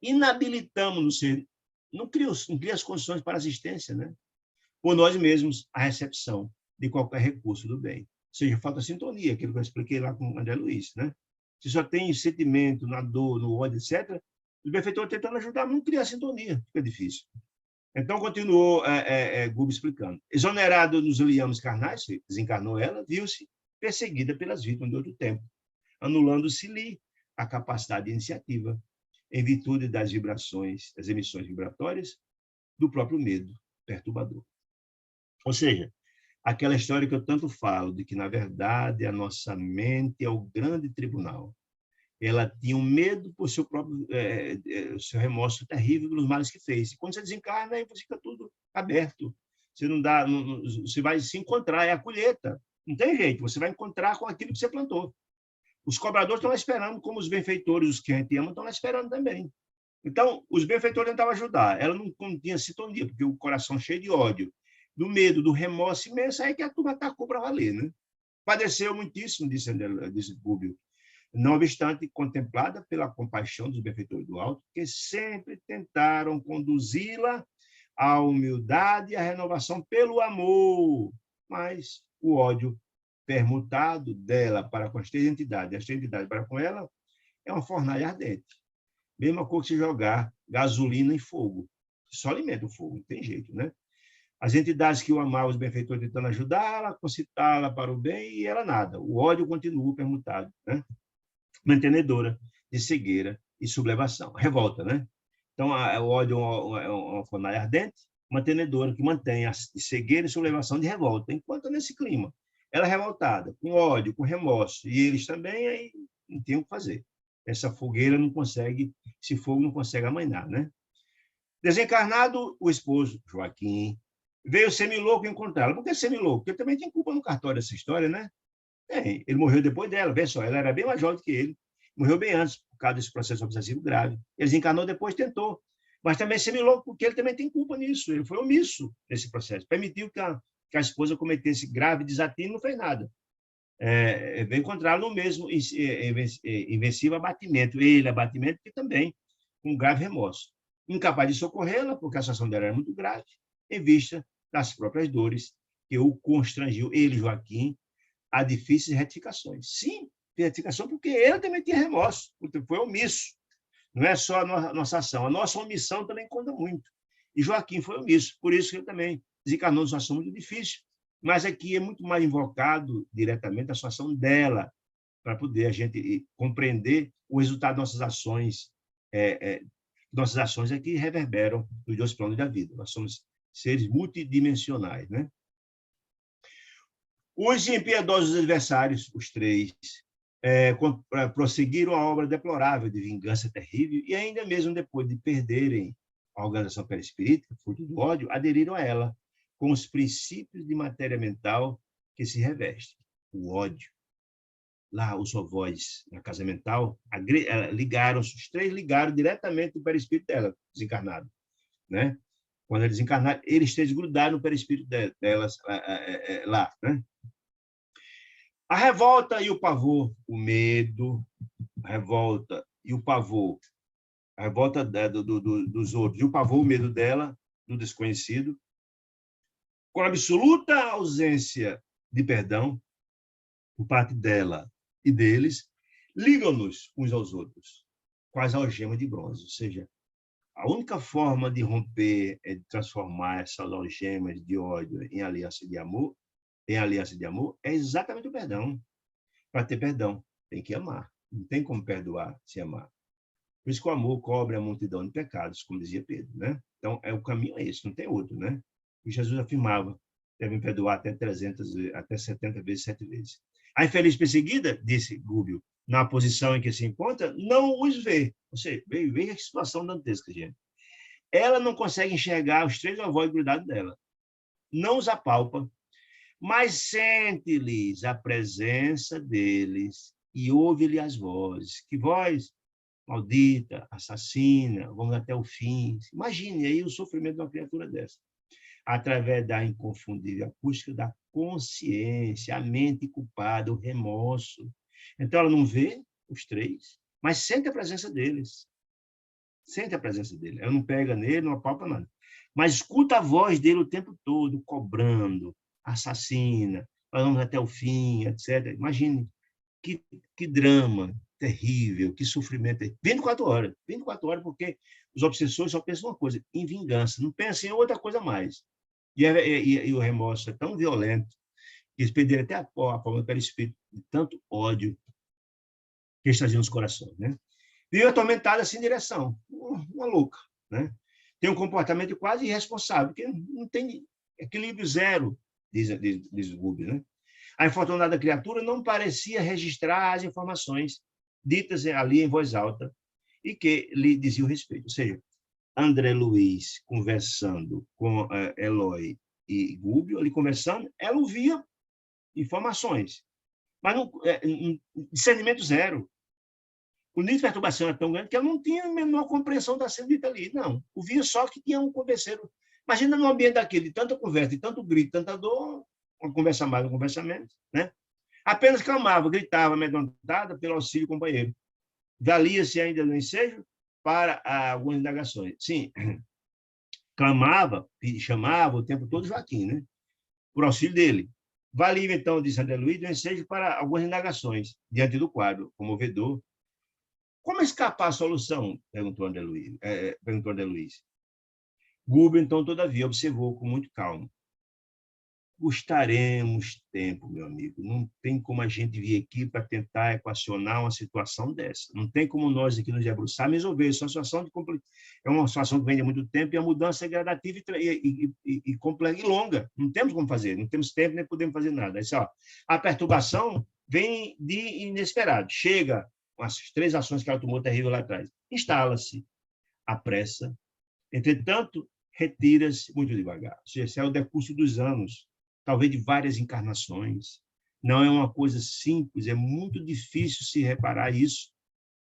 inabilitamos no ser, não cria as condições para a assistência, né? Por nós mesmos, a recepção de qualquer recurso do bem. Ou seja, falta sintonia, aquilo que eu expliquei lá com o André Luiz, né? Se só tem sentimento na dor, no ódio, etc., o benfeitor tentando ajudar, não cria sintonia, fica difícil. Então, continuou Gubo explicando. Exonerado nos liames carnais, desencarnou ela, viu-se perseguida pelas vítimas de outro tempo, anulando-se-lhe a capacidade de iniciativa, em virtude das vibrações, das emissões vibratórias do próprio medo perturbador. Ou seja, aquela história que eu tanto falo, de que, na verdade, a nossa mente é o grande tribunal. Ela tinha um medo por seu próprio seu remorso terrível pelos males que fez. E quando você desencarna, aí fica tudo aberto. Você não dá, você vai se encontrar, é a colheita. Não tem jeito, você vai encontrar com aquilo que você plantou. Os cobradores estão lá esperando, como os benfeitores, os que a gente ama, estão lá esperando também. Então, os benfeitores tentavam ajudar. Ela não tinha sintonia, porque o coração cheio de ódio, do medo, do remorso imenso, aí que a turma atacou para valer, né? Padeceu muitíssimo, disse Gubbio. Não obstante, contemplada pela compaixão dos benfeitores do alto, que sempre tentaram conduzi-la à humildade e à renovação pelo amor, mas o ódio permutado dela para com esta entidade, esta entidade para com ela, é uma fornalha ardente. Mesma coisa que se jogar gasolina em fogo, só alimenta o fogo, não tem jeito, né? As entidades que o amavam, os benfeitores tentando ajudá-la, concitá-la para o bem, e ela nada. O ódio continua permutado, né? Mantenedora de cegueira e sublevação. Revolta, né? Então, o ódio é uma fornalha ardente, mantenedora, que mantém a cegueira e sublevação de revolta. Enquanto nesse clima, ela é revoltada, com ódio, com remorso, e eles também, aí não tem o que fazer. Essa fogueira não consegue, esse fogo não consegue amainar, né? Desencarnado, o esposo, Joaquim, veio semilouco encontrá-la. Por que semilouco? Porque ele também tem culpa no cartório dessa história, né? Ele morreu depois dela, vê só, ela era bem mais jovem que ele, morreu bem antes, por causa desse processo obsessivo grave. Ele desencarnou depois, tentou, mas também semilouco, porque ele também tem culpa nisso, ele foi omisso nesse processo, permitiu que a esposa cometesse grave desatino e não fez nada. Veio encontrá-lo no mesmo invencível abatimento, abatimento, que também com grave remorso. Incapaz de socorrê-la, porque a situação dela era muito grave, em vista das próprias dores que o constrangiu, ele, Joaquim, a difíceis retificações. Sim, retificação, porque ele também tinha remorso, porque foi omisso. Não é só a nossa ação, a nossa omissão também conta muito. E Joaquim foi omisso, por isso que ele também desencarnou numa situação muito difícil. Mas aqui é muito mais invocado diretamente a situação dela, para poder a gente compreender o resultado das nossas ações. Nossas ações é que reverberam nos dois planos da vida. Nós somos seres multidimensionais, né? Os impiedosos adversários, os três, prosseguiram a obra deplorável de vingança terrível e ainda mesmo depois de perderem a organização perispirítmica, fruto do ódio, aderiram a ela com os princípios de matéria mental que se reveste. O ódio. Lá, os ovós, na casa mental, os três ligaram diretamente o perispírito dela, desencarnado, né? Quando eles desencarnaram, eles três grudaram no perispírito delas lá, né? A revolta e o pavor, o medo, a revolta e o pavor, a revolta dos outros, e o pavor, o medo dela, do desconhecido, com absoluta ausência de perdão por parte dela e deles, ligam-nos uns aos outros, quase algemas de bronze. Ou seja, a única forma de romper, de transformar essas algemas de ódio em aliança de amor, é exatamente o perdão. Para ter perdão, tem que amar. Não tem como perdoar sem amar. Por isso que o amor cobre a multidão de pecados, como dizia Pedro, né? Então, o caminho é esse, não tem outro, né? E Jesus afirmava, devem perdoar até 300, até 70 vezes, 7 vezes. A infeliz perseguida, disse Gúbio, na posição em que se encontra, não os vê. Ou seja, veja a situação dantesca, gente. Ela não consegue enxergar os 3 avós grudados dela. Não os apalpa, mas sente-lhes a presença deles e ouve-lhe as vozes. Que voz? Maldita, assassina, vamos até o fim. Imagine aí o sofrimento de uma criatura dessa. Através da inconfundível acústica da consciência, a mente culpada, o remorso. Então, ela não vê os 3, mas sente a presença deles. Sente a presença dele. Ela não pega nele, não apalpa nada. Mas escuta a voz dele o tempo todo, cobrando, assassina, vamos até o fim, etc. Imagine que drama terrível, que sofrimento. 24 horas. 24 horas, porque os obsessores só pensam uma coisa, em vingança. Não pensam em outra coisa mais. E o remorso é tão violento que eles perderam até a forma pelo espírito de tanto ódio que eles traziam nos corações, né? Vive atormentada sem direção, uma louca, né? Tem um comportamento quase irresponsável, porque não tem equilíbrio zero, diz Rubens, né? A infortunada criatura não parecia registrar as informações ditas ali em voz alta e que lhe diziam respeito. Ou seja, André Luiz conversando com Eloy e Gúbio, ali conversando, ela ouvia informações, mas não, discernimento zero. O nível de perturbação era tão grande que ela não tinha a menor compreensão da cena dita ali, não. Ouvia só que tinha um converseiro. Imagina num ambiente daquele, de tanta conversa, de tanto grito, tanta dor, uma conversa mais, uma conversa menos, né? Apenas clamava, gritava, amedrontada pelo auxílio companheiro. Valia-se ainda do ensejo para algumas indagações. Sim, clamava, chamava o tempo todo Joaquim, né? Por auxílio dele. Valia, então, disse André Luiz, do ensejo para algumas indagações diante do quadro comovedor. Como escapar à solução? Perguntou André Luiz. Gúbio, então, todavia, observou com muito calmo. Custaremos tempo, meu amigo. Não tem como a gente vir aqui para tentar equacionar uma situação dessa. Não tem como nós aqui nos debruçarmos resolver. Isso é uma situação que vem de muito tempo e a mudança é gradativa e complexa e longa. Não temos como fazer, não temos tempo nem podemos fazer nada. Isso, a perturbação vem de inesperado. Chega com as 3 ações que ela tomou terrível lá atrás. Instala-se a pressa. Entretanto, retira-se muito devagar. Esse é o decurso dos anos, talvez de várias encarnações. Não é uma coisa simples, é muito difícil se reparar isso,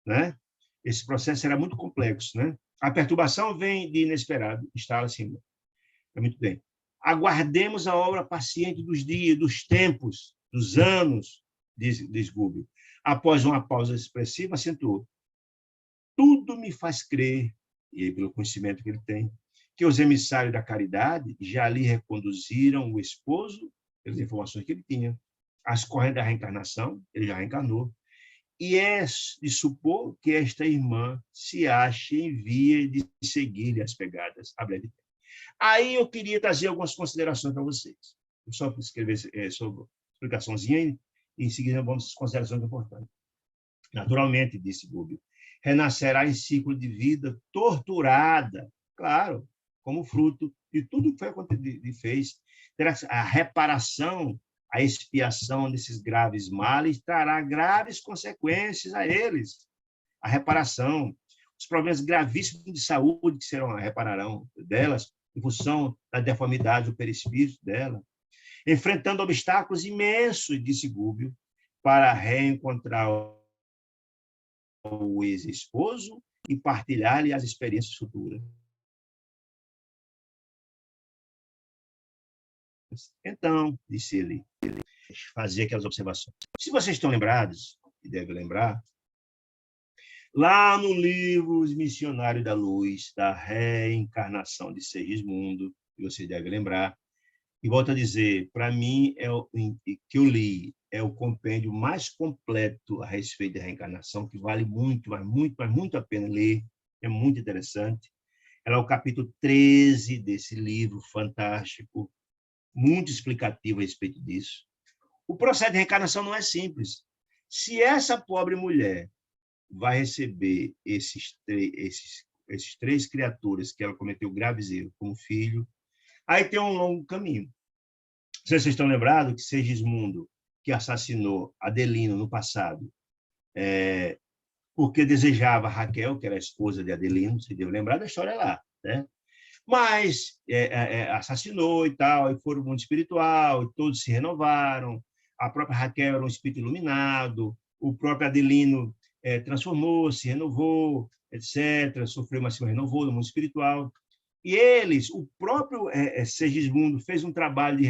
né? Esse processo era muito complexo, né? A perturbação vem de inesperado, está assim. É muito bem. Aguardemos a obra paciente dos dias, dos tempos, dos anos, diz Gúbio. Após uma pausa expressiva, acentuou. Tudo me faz crer, e aí pelo conhecimento que ele tem, que os emissários da caridade já lhe reconduziram o esposo, pelas informações que ele tinha, as correntes da reencarnação, ele já reencarnou, e é de supor que esta irmã se ache em via de seguir as pegadas a breve tempo. Aí eu queria trazer algumas considerações para vocês. Eu só escrever sobre explicaçãozinha e em seguida vamos às considerações importantes. Naturalmente, disse Gúbio, renascerá em ciclo de vida torturada, claro, como fruto de tudo que fez. A reparação, a expiação desses graves males trará graves consequências a eles. A reparação, os problemas gravíssimos de saúde que repararão delas, em função da deformidade do perispírito dela, enfrentando obstáculos imensos, disse Gúbio, para reencontrar o ex-esposo e partilhar-lhe as experiências futuras. Então, disse ele, fazia aquelas observações. Se vocês estão lembrados, e devem lembrar, lá no livro Os Missionários da Luz, da reencarnação de Segismundo, que vocês devem lembrar, E volto a dizer, para mim, que eu li, é o compêndio mais completo a respeito da reencarnação, que vale muito, mas muito a pena ler, é muito interessante. Ela é o capítulo 13 desse livro fantástico, muito explicativo a respeito disso. O processo de reencarnação não é simples. Se essa pobre mulher vai receber esses três criaturas que ela cometeu graves erros como filho, aí tem um longo caminho. Vocês estão lembrados que Segismundo, que assassinou Adelino no passado, porque desejava Raquel, que era a esposa de Adelino, você deve lembrar da história lá, né? Mas assassinou e tal, e foram o mundo espiritual, e todos se renovaram. A própria Raquel era um espírito iluminado, o próprio Adelino transformou, se renovou, etc., sofreu, mas se renovou no mundo espiritual. E eles, o próprio Segismundo, fez um trabalho de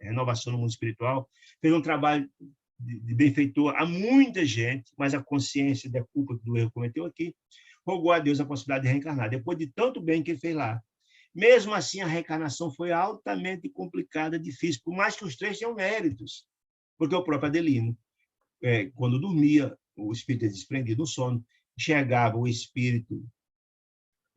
renovação no mundo espiritual, fez um trabalho de benfeitor a muita gente, mas a consciência da culpa do erro que cometeu aqui, rogou a Deus a possibilidade de reencarnar, depois de tanto bem que ele fez lá. Mesmo assim, a reencarnação foi altamente complicada, difícil, por mais que os três tenham méritos, porque o próprio Adelino, quando dormia, o espírito desprendido no sono, enxergava o espírito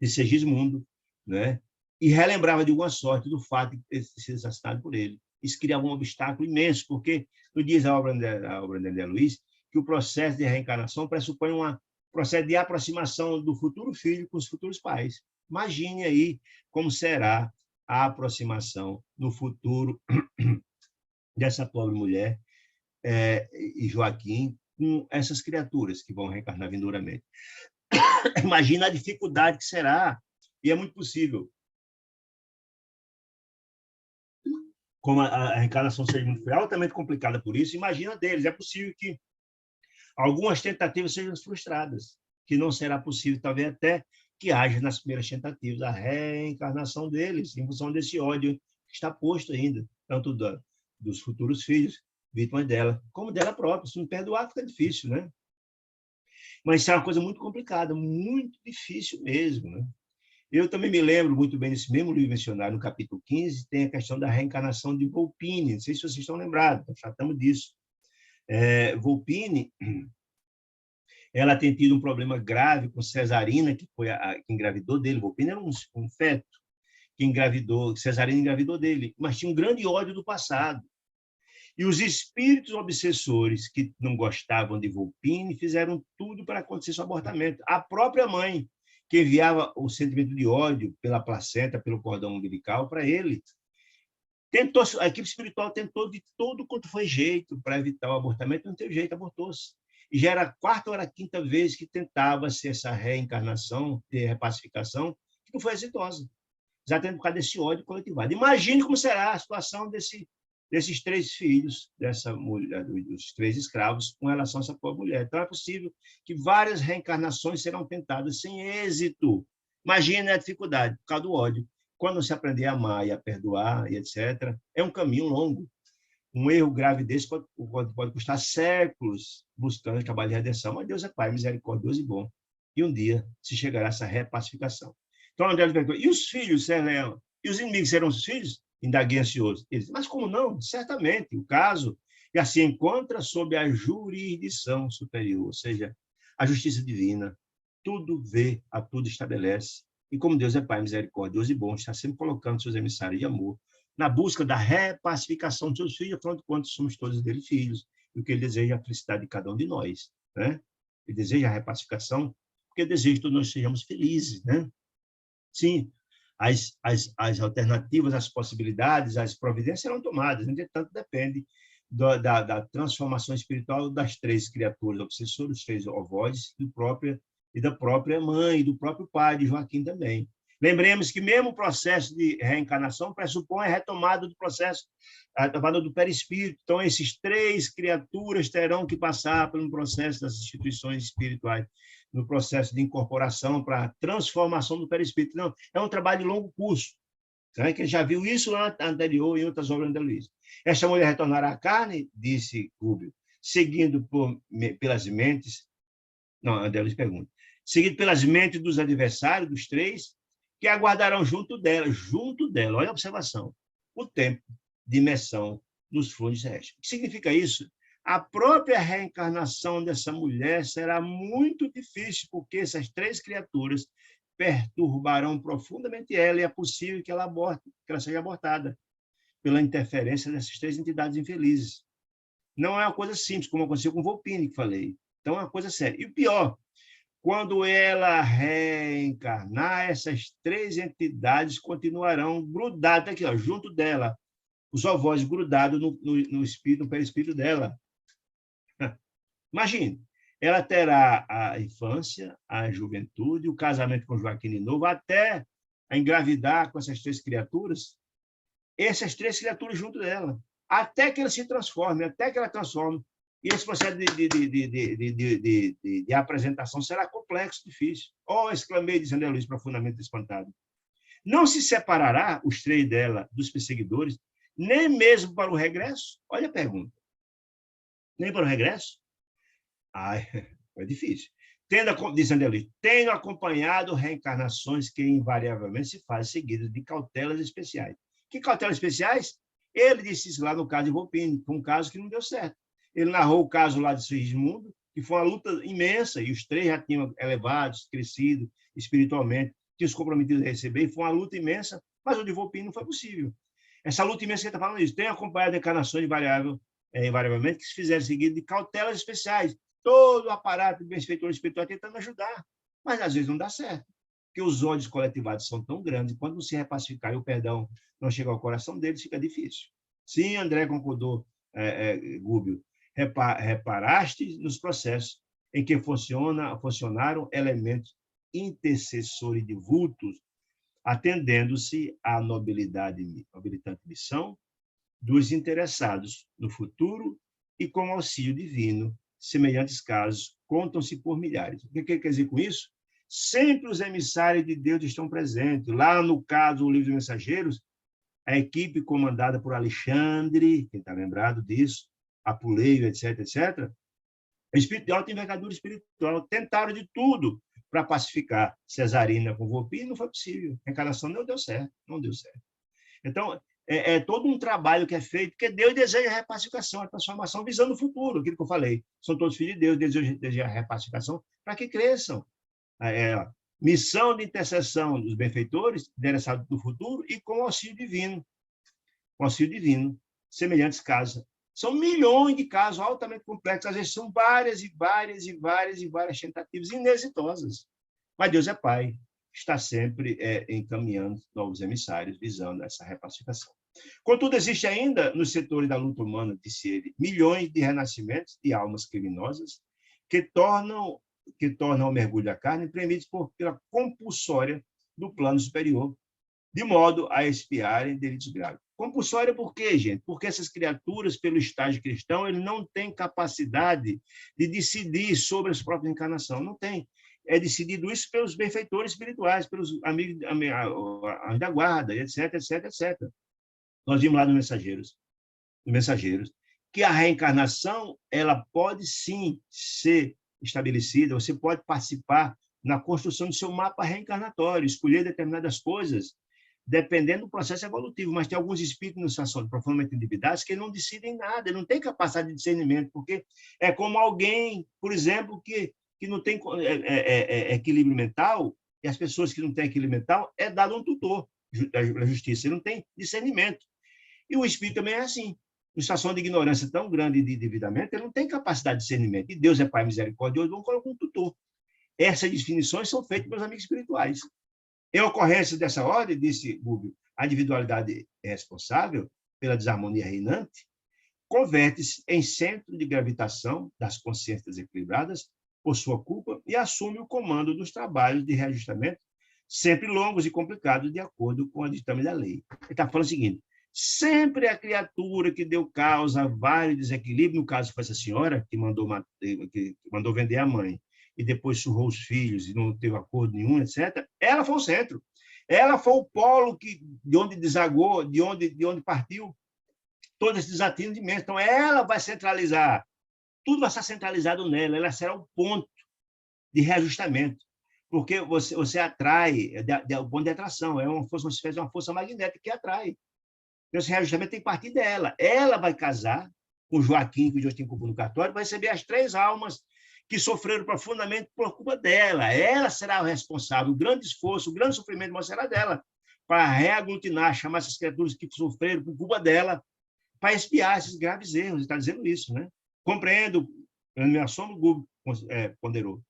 de Segismundo, né? E relembrava de alguma sorte do fato de ter sido assassinado por ele. Isso criava um obstáculo imenso, porque nos diz a obra de André Luiz que o processo de reencarnação pressupõe um processo de aproximação do futuro filho com os futuros pais. Imagine aí como será a aproximação no futuro dessa pobre mulher e Joaquim com essas criaturas que vão reencarnar vindouramente. Imagina a dificuldade que será, e é muito possível. Como a reencarnação foi altamente complicada por isso, imagina deles, é possível que algumas tentativas sejam frustradas, que não será possível, talvez até que haja nas primeiras tentativas a reencarnação deles, em função desse ódio que está posto ainda, tanto dos futuros filhos, vítimas dela, como dela própria. Se não perdoar, fica difícil, né? Mas isso é uma coisa muito complicada, muito difícil mesmo, né? Eu também me lembro muito bem desse mesmo livro mencionado, no capítulo 15, tem a questão da reencarnação de Volpini. Não sei se vocês estão lembrados, tratamos disso. Volpini, ela tem tido um problema grave com Cesarina, que foi que engravidou dele. Volpini era um feto que engravidou, Cesarina engravidou dele, mas tinha um grande ódio do passado. E os espíritos obsessores que não gostavam de Volpini fizeram tudo para acontecer seu abortamento. A própria mãe, que enviava o sentimento de ódio pela placenta, pelo cordão umbilical para ele. A equipe espiritual tentou de todo quanto foi jeito para evitar o abortamento, não teve jeito, abortou-se. E já era a quarta ou a quinta vez que tentava-se essa reencarnação, de repacificação, que não foi exitosa. Exatamente por causa desse ódio coletivado. Imagine como será a situação desses três filhos, dessa mulher, dos três escravos, com relação a essa pobre mulher. Então, é possível que várias reencarnações serão tentadas sem êxito. Imagine a dificuldade, por causa do ódio. Quando se aprender a amar e a perdoar, e etc., é um caminho longo. Um erro grave desse pode custar séculos buscando o trabalho de redenção. Mas Deus é Pai, misericordioso e bom. E um dia se chegará a essa repacificação. Então, André perguntou, e os filhos serão? E os inimigos serão os filhos? Indaguei ansioso. Ele disse, mas como não? Certamente, o caso já se encontra sob a jurisdição superior, ou seja, a justiça divina. Tudo vê, a tudo estabelece. E como Deus é Pai misericordioso e bom, está sempre colocando seus emissários de amor na busca da repacificação de seus filhos, afinal de contas, somos todos dele filhos. E o que ele deseja é a felicidade de cada um de nós. Né? Ele deseja a repacificação porque deseja que todos nós sejamos felizes. Né? Sim, as alternativas, as possibilidades, as providências serão tomadas, entretanto, depende da transformação espiritual das três criaturas obsessoras, dos três ovós, e da própria mãe, do próprio pai, de Joaquim também. Lembremos que mesmo o processo de reencarnação pressupõe a retomada do processo, a retomada do perispírito. Então, esses três criaturas terão que passar pelo processo das instituições espirituais, no processo de incorporação para a transformação do perispírito. Não, é um trabalho de longo curso. Né? Quem já viu isso anterior em outras obras da Luiz. Esta mulher retornará à carne, disse Rubio, seguindo pelas mentes... Não, André Luiz pergunta. Seguido pelas mentes dos adversários, dos três, que aguardarão junto dela, olha a observação, o tempo de imersão nos fluidos terrestres. O que significa isso? A própria reencarnação dessa mulher será muito difícil, porque essas três criaturas perturbarão profundamente ela, e é possível que ela seja abortada pela interferência dessas três entidades infelizes. Não é uma coisa simples, como aconteceu com o Volpini, que falei. Então, é uma coisa séria. E o pior, quando ela reencarnar, essas três entidades continuarão grudadas aqui, ó, junto dela, os ovós grudados no espírito, no perispírito dela. Imagine, ela terá a infância, a juventude, o casamento com Joaquim de novo, até a engravidar com essas três criaturas, essas três criaturas junto dela, até que ela se transforme, até que ela transforme. E esse processo de apresentação será complexo, difícil. Oh, exclamei, dizendo a Luiz, profundamente espantado. Não se separará os três dela dos perseguidores, nem mesmo para o regresso? Olha a pergunta. Nem para o regresso? Ai, é difícil. Diz André Luiz, tenho acompanhado reencarnações que invariavelmente se fazem seguidas de cautelas especiais. Que cautelas especiais? Ele disse isso lá no caso de Volpini, foi um caso que não deu certo. Ele narrou o caso lá de Sigismundo, que foi uma luta imensa, e os três já tinham elevados, crescido espiritualmente, tinham se comprometido a receber, e foi uma luta imensa, mas o de Volpini não foi possível. Essa luta imensa que ele está falando isso, tem acompanhado encarnações invariavelmente que se fizeram seguidas de cautelas especiais. Todo o aparato de benfeitor espiritual tentando ajudar, mas às vezes não dá certo, porque os ódios coletivados são tão grandes, quando não se repacificar e o perdão não chegar ao coração deles, fica difícil. Sim, André concordou, Gúbio, reparaste nos processos em que funcionaram elementos intercessores de vultos, atendendo-se à nobilitante missão dos interessados no futuro e com auxílio divino. Semelhantes casos contam-se por milhares. O que quer dizer com isso? Sempre os emissários de Deus estão presentes. Lá no caso do Livro dos Mensageiros, a equipe comandada por Alexandre, quem está lembrado disso, Apuleio, etc., etc., espírito de alta envergadura espiritual, tentaram de tudo para pacificar Cesarina com Volpini, não foi possível. A encarnação não deu certo, não deu certo. Então, é todo um trabalho que é feito, porque Deus deseja a repacificação, a transformação, visando o futuro, aquilo que eu falei. São todos filhos de Deus, deseja a repacificação para que cresçam. Missão de intercessão dos benfeitores, interessados no futuro, e com auxílio divino. Com auxílio divino, semelhantes casos. São milhões de casos altamente complexos, às vezes são várias tentativas inexitosas. Mas Deus é Pai, está sempre encaminhando novos emissários, visando essa repacificação. Contudo, existe ainda, nos setores da luta humana, disse ele, milhões de renascimentos de almas criminosas que tornam o mergulho da carne premidos pela compulsória do plano superior, de modo a expiarem delitos graves. Compulsória por quê, gente? Porque essas criaturas, pelo estágio cristão, eles não têm capacidade de decidir sobre as próprias encarnações. Não tem. É decidido isso pelos benfeitores espirituais, pelos amigos da guarda, etc., etc., etc. Nós vimos lá no Mensageiros, que a reencarnação ela pode sim ser estabelecida, você pode participar na construção do seu mapa reencarnatório, escolher determinadas coisas, dependendo do processo evolutivo, mas tem alguns espíritos no situação profundamente endividados que não decidem nada, não tem capacidade de discernimento, porque é como alguém, por exemplo, que não tem equilíbrio mental, e as pessoas que não têm equilíbrio mental é dado um tutor da justiça, ele não tem discernimento. E o espírito também é assim. Em situação de ignorância tão grande de endividamento, ele não tem capacidade de discernimento. E Deus é Pai misericordioso, vamos colocar um tutor. Essas definições são feitas pelos amigos espirituais. Em ocorrência dessa ordem, disse Gúbio, a individualidade responsável pela desarmonia reinante converte-se em centro de gravitação das consciências desequilibradas por sua culpa e assume o comando dos trabalhos de reajustamento, sempre longos e complicados, de acordo com a ditame da lei. Ele está falando o seguinte, sempre a criatura que deu causa a vários desequilíbrios, no caso foi essa senhora que mandou vender a mãe, e depois surrou os filhos e não teve acordo nenhum, etc., ela foi o centro. Ela foi o polo de onde desagou, de onde partiu todos esses desatinos imensos. Então, ela vai centralizar. Tudo vai estar centralizado nela. Ela será o ponto de reajustamento. Porque você atrai, é o ponto de atração. É uma força magnética que atrai. Então, esse reajustamento tem que partir dela. Ela vai casar com Joaquim, que Deus tem culpa no cartório, vai receber as 3 almas que sofreram profundamente por culpa dela. Ela será o responsável. O grande esforço, o grande sofrimento será dela, para reaglutinar, chamar essas criaturas que sofreram por culpa dela, para expiar esses graves erros. Ele está dizendo isso, né? Compreendo, me assombro, o Gúbio ponderou.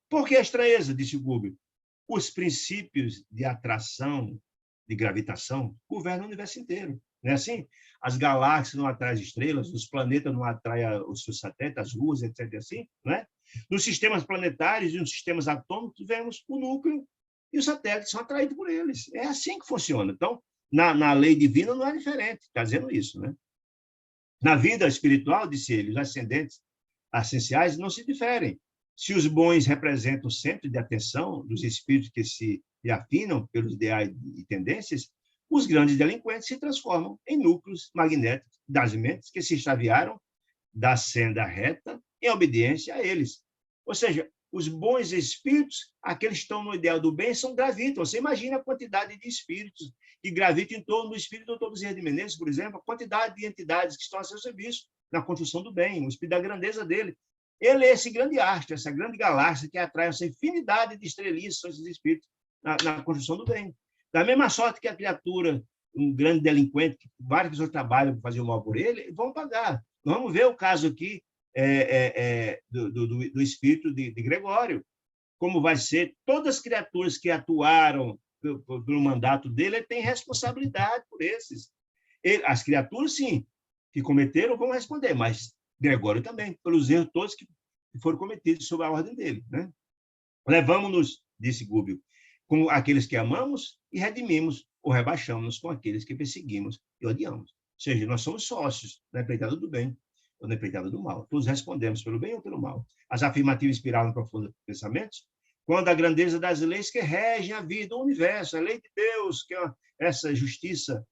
Por que a estranheza, disse o Gúbio? Os princípios de atração, de gravitação, governam o universo inteiro. Não é assim? As galáxias não atraem as estrelas, os planetas não atraem os seus satélites, as luas, etc. Assim, não é? Nos sistemas planetários e nos sistemas atômicos, vemos o núcleo e os satélites são atraídos por eles. É assim que funciona. Então, na lei divina não é diferente, está dizendo isso, né? Na vida espiritual, disse ele, os ascendentes essenciais não se diferem. Se os bons representam o centro de atenção dos espíritos que se afinam pelos ideais e tendências, os grandes delinquentes se transformam em núcleos magnéticos das mentes que se extraviaram da senda reta em obediência a eles. Ou seja, os bons espíritos, aqueles que estão no ideal do bem, são gravitam. Você imagina a quantidade de espíritos que gravitam em torno do espírito do Dr. Bezerra de Menezes, por exemplo, a quantidade de entidades que estão a seu serviço na construção do bem, o espírito da grandeza dele. Ele é esse grande astro, essa grande galáxia que atrai essa infinidade de estrelinhas, são esses espíritos, na construção do bem. Da mesma sorte que a criatura, um grande delinquente, que várias pessoas trabalham para fazer o mal por ele, vão pagar. Vamos ver o caso aqui do espírito de Gregório, como vai ser. Todas as criaturas que atuaram pelo mandato dele, ele tem responsabilidade por esses. As criaturas, sim, que cometeram, vão responder, mas Gregório também, pelos erros todos que foram cometidos sob a ordem dele. Né? Levamos-nos, disse Gúbio, com aqueles que amamos e redimimos ou rebaixamos-nos com aqueles que perseguimos e odiamos. Ou seja, nós somos sócios na empreitada do bem ou na empreitada do mal. Todos respondemos pelo bem ou pelo mal. As afirmativas inspiraram profundos pensamentos quando a grandeza das leis que regem a vida, o universo, a lei de Deus, que é essa justiça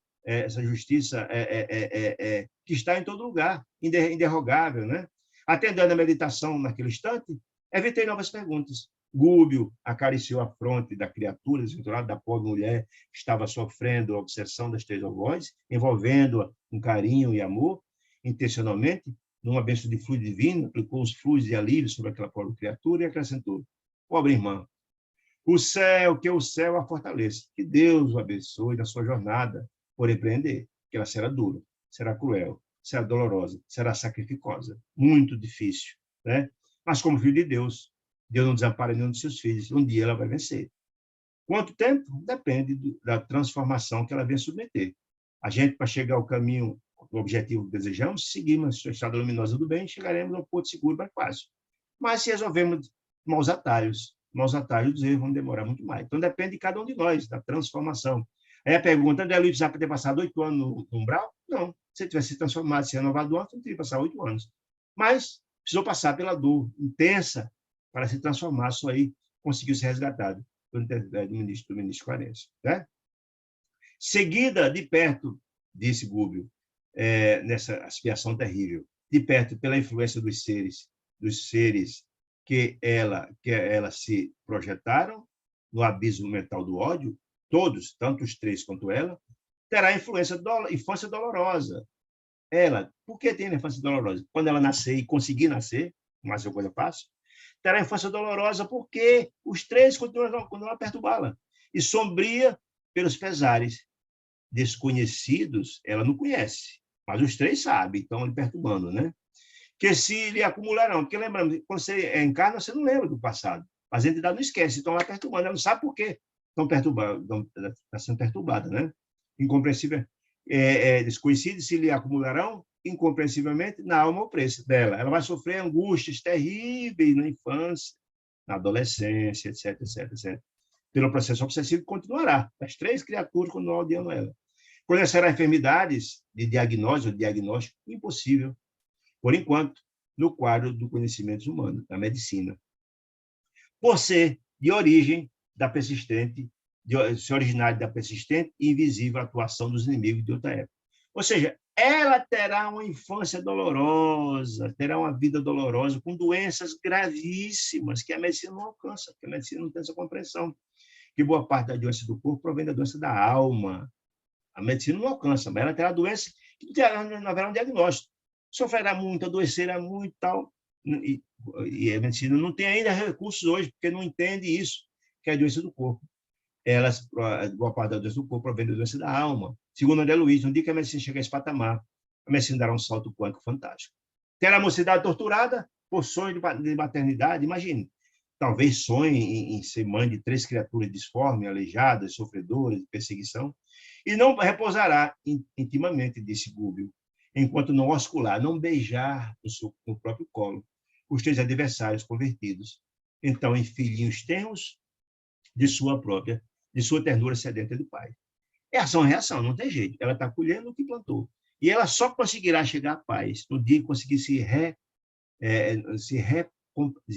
que está em todo lugar, inderrogável, né? Atendendo a meditação naquele instante, evitei novas perguntas. Gúbio acariciou a fronte da criatura desventurada, da pobre mulher que estava sofrendo a obsessão das 3 avós, envolvendo-a com carinho e amor, intencionalmente, numa bênção de fluido divino, aplicou os fluidos de alívio sobre aquela pobre criatura e acrescentou: pobre irmã, que o céu a fortaleça, que Deus o abençoe na sua jornada por empreender, que ela será dura, será cruel, será dolorosa, será sacrificosa, muito difícil, né? Mas como filho de Deus, Deus não desampara nenhum de seus filhos, um dia ela vai vencer. Quanto tempo? Depende da transformação que ela vem submeter. A gente, para chegar ao caminho, ao objetivo que desejamos, seguimos a estrada luminosa do bem, chegaremos ao porto seguro mais fácil. Mas se resolvemos maus atalhos dos erros vão demorar muito mais. Então, depende de cada um de nós, da transformação. Aí a pergunta, André Luiz, precisava ter passado 8 anos no umbral? Não. Se ele tivesse se transformado, se renovado antes, não teria passado 8 anos. Mas precisou passar pela dor intensa para se transformar, só aí conseguiu ser resgatado pelo intermédio do ministro Clarence. Né? Seguida de perto, disse Gúbio, nessa expiação terrível, de perto pela influência dos seres que ela se projetaram no abismo mental do ódio, todos, tanto os 3 quanto ela, terá infância dolorosa. Ela, por que tem infância dolorosa? Quando ela nascer e conseguir nascer, mas é coisa fácil, terá infância dolorosa porque os 3 continuam a perturbá-la. E sombria pelos pesares desconhecidos, ela não conhece, mas os 3 sabem, estão lhe perturbando, né? Que se lhe acumularão, porque lembrando, quando você encarna, você não lembra do passado, mas a entidade não esquece, estão lá perturbando, ela não sabe por quê está sendo perturbada, né? Incompreensível, desconhecidos se lhe acumularão incompreensivelmente na alma opressa dela. Ela vai sofrer angústias terríveis na infância, na adolescência, etc, etc, etc. Pelo processo obsessivo, continuará. As 3 criaturas continuam odiando ela. Conhecerá enfermidades de diagnóstico, impossível, por enquanto, no quadro do conhecimento humano, da medicina. Por ser de origem da persistente, se originário da persistente e invisível atuação dos inimigos de outra época. Ou seja, ela terá uma infância dolorosa, terá uma vida dolorosa, com doenças gravíssimas que a medicina não alcança, porque a medicina não tem essa compreensão, que boa parte da doença do corpo provém da doença da alma. A medicina não alcança, mas ela terá doença que não haverá um diagnóstico. Sofrerá muito, adoecerá muito tal. E a medicina não tem ainda recursos hoje, porque não entende isso, que é a doença do corpo. Boa parte da doença do corpo provém da doença da alma. Segundo André Luiz, no dia que a medicina chegar a esse patamar, a medicina dará um salto quântico fantástico. Terá a mocidade torturada por sonho de maternidade, imagine. Talvez sonhe em ser mãe de 3 criaturas disformes, aleijadas, sofredoras, de perseguição, e não repousará intimamente, disse Gúbio, enquanto não oscular, não beijar no próprio colo os 3 adversários convertidos. Então, em filhinhos tenros de sua ternura sedenta do pai. É ação e reação, não tem jeito. Ela está colhendo o que plantou. E ela só conseguirá chegar à paz no dia que conseguir se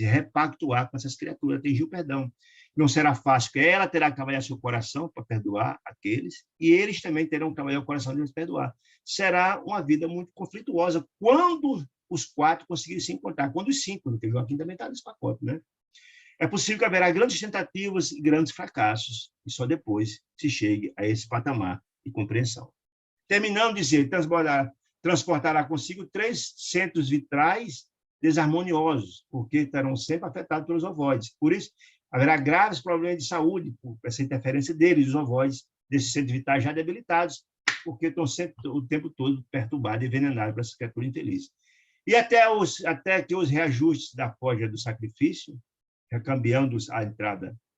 repactuar com essas criaturas, atingir o perdão. Não será fácil, porque ela terá que trabalhar seu coração para perdoar aqueles, e eles também terão que trabalhar o coração deles para perdoar. Será uma vida muito conflituosa quando os 4 conseguirem se encontrar. Quando os 5, porque Joaquim também está nesse pacote, né? É possível que haverá grandes tentativas e grandes fracassos, e só depois se chegue a esse patamar de compreensão. Terminando de dizer, transportará consigo 3 centros vitrais desarmoniosos, porque estarão sempre afetados pelos ovoides. Por isso, haverá graves problemas de saúde por essa interferência deles, os ovoides, desses centros vitais já debilitados, porque estão sempre o tempo todo perturbados e envenenados para essa criatura infeliz. E até que os reajustes da forja do sacrifício, recambiando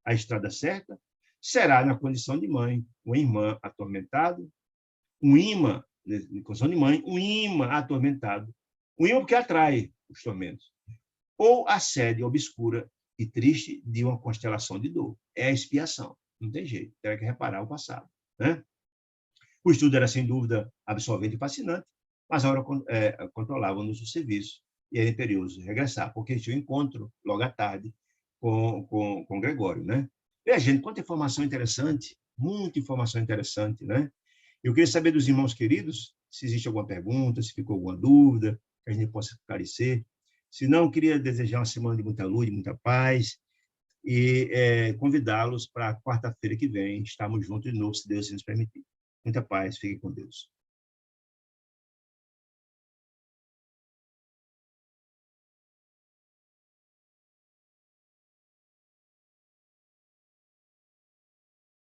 a estrada certa, será na condição de mãe, uma irmã atormentado, um imã, em condição de mãe, um imã atormentado, um imã que atrai os tormentos, ou a sede obscura e triste de uma constelação de dor. É a expiação, não tem jeito, terá que reparar o passado, né? O estudo era, sem dúvida, absorvente e fascinante, mas a hora controlava-nos o serviço e era imperioso regressar, porque tinha um encontro logo à tarde com Gregório, né? E, gente, quanta informação interessante, muita informação interessante, né? Eu queria saber dos irmãos queridos se existe alguma pergunta, se ficou alguma dúvida, que a gente possa esclarecer. Se não, eu queria desejar uma semana de muita luz, de muita paz, e convidá-los para quarta-feira que vem. Estamos juntos de novo, se Deus nos permitir. Muita paz, fiquem com Deus.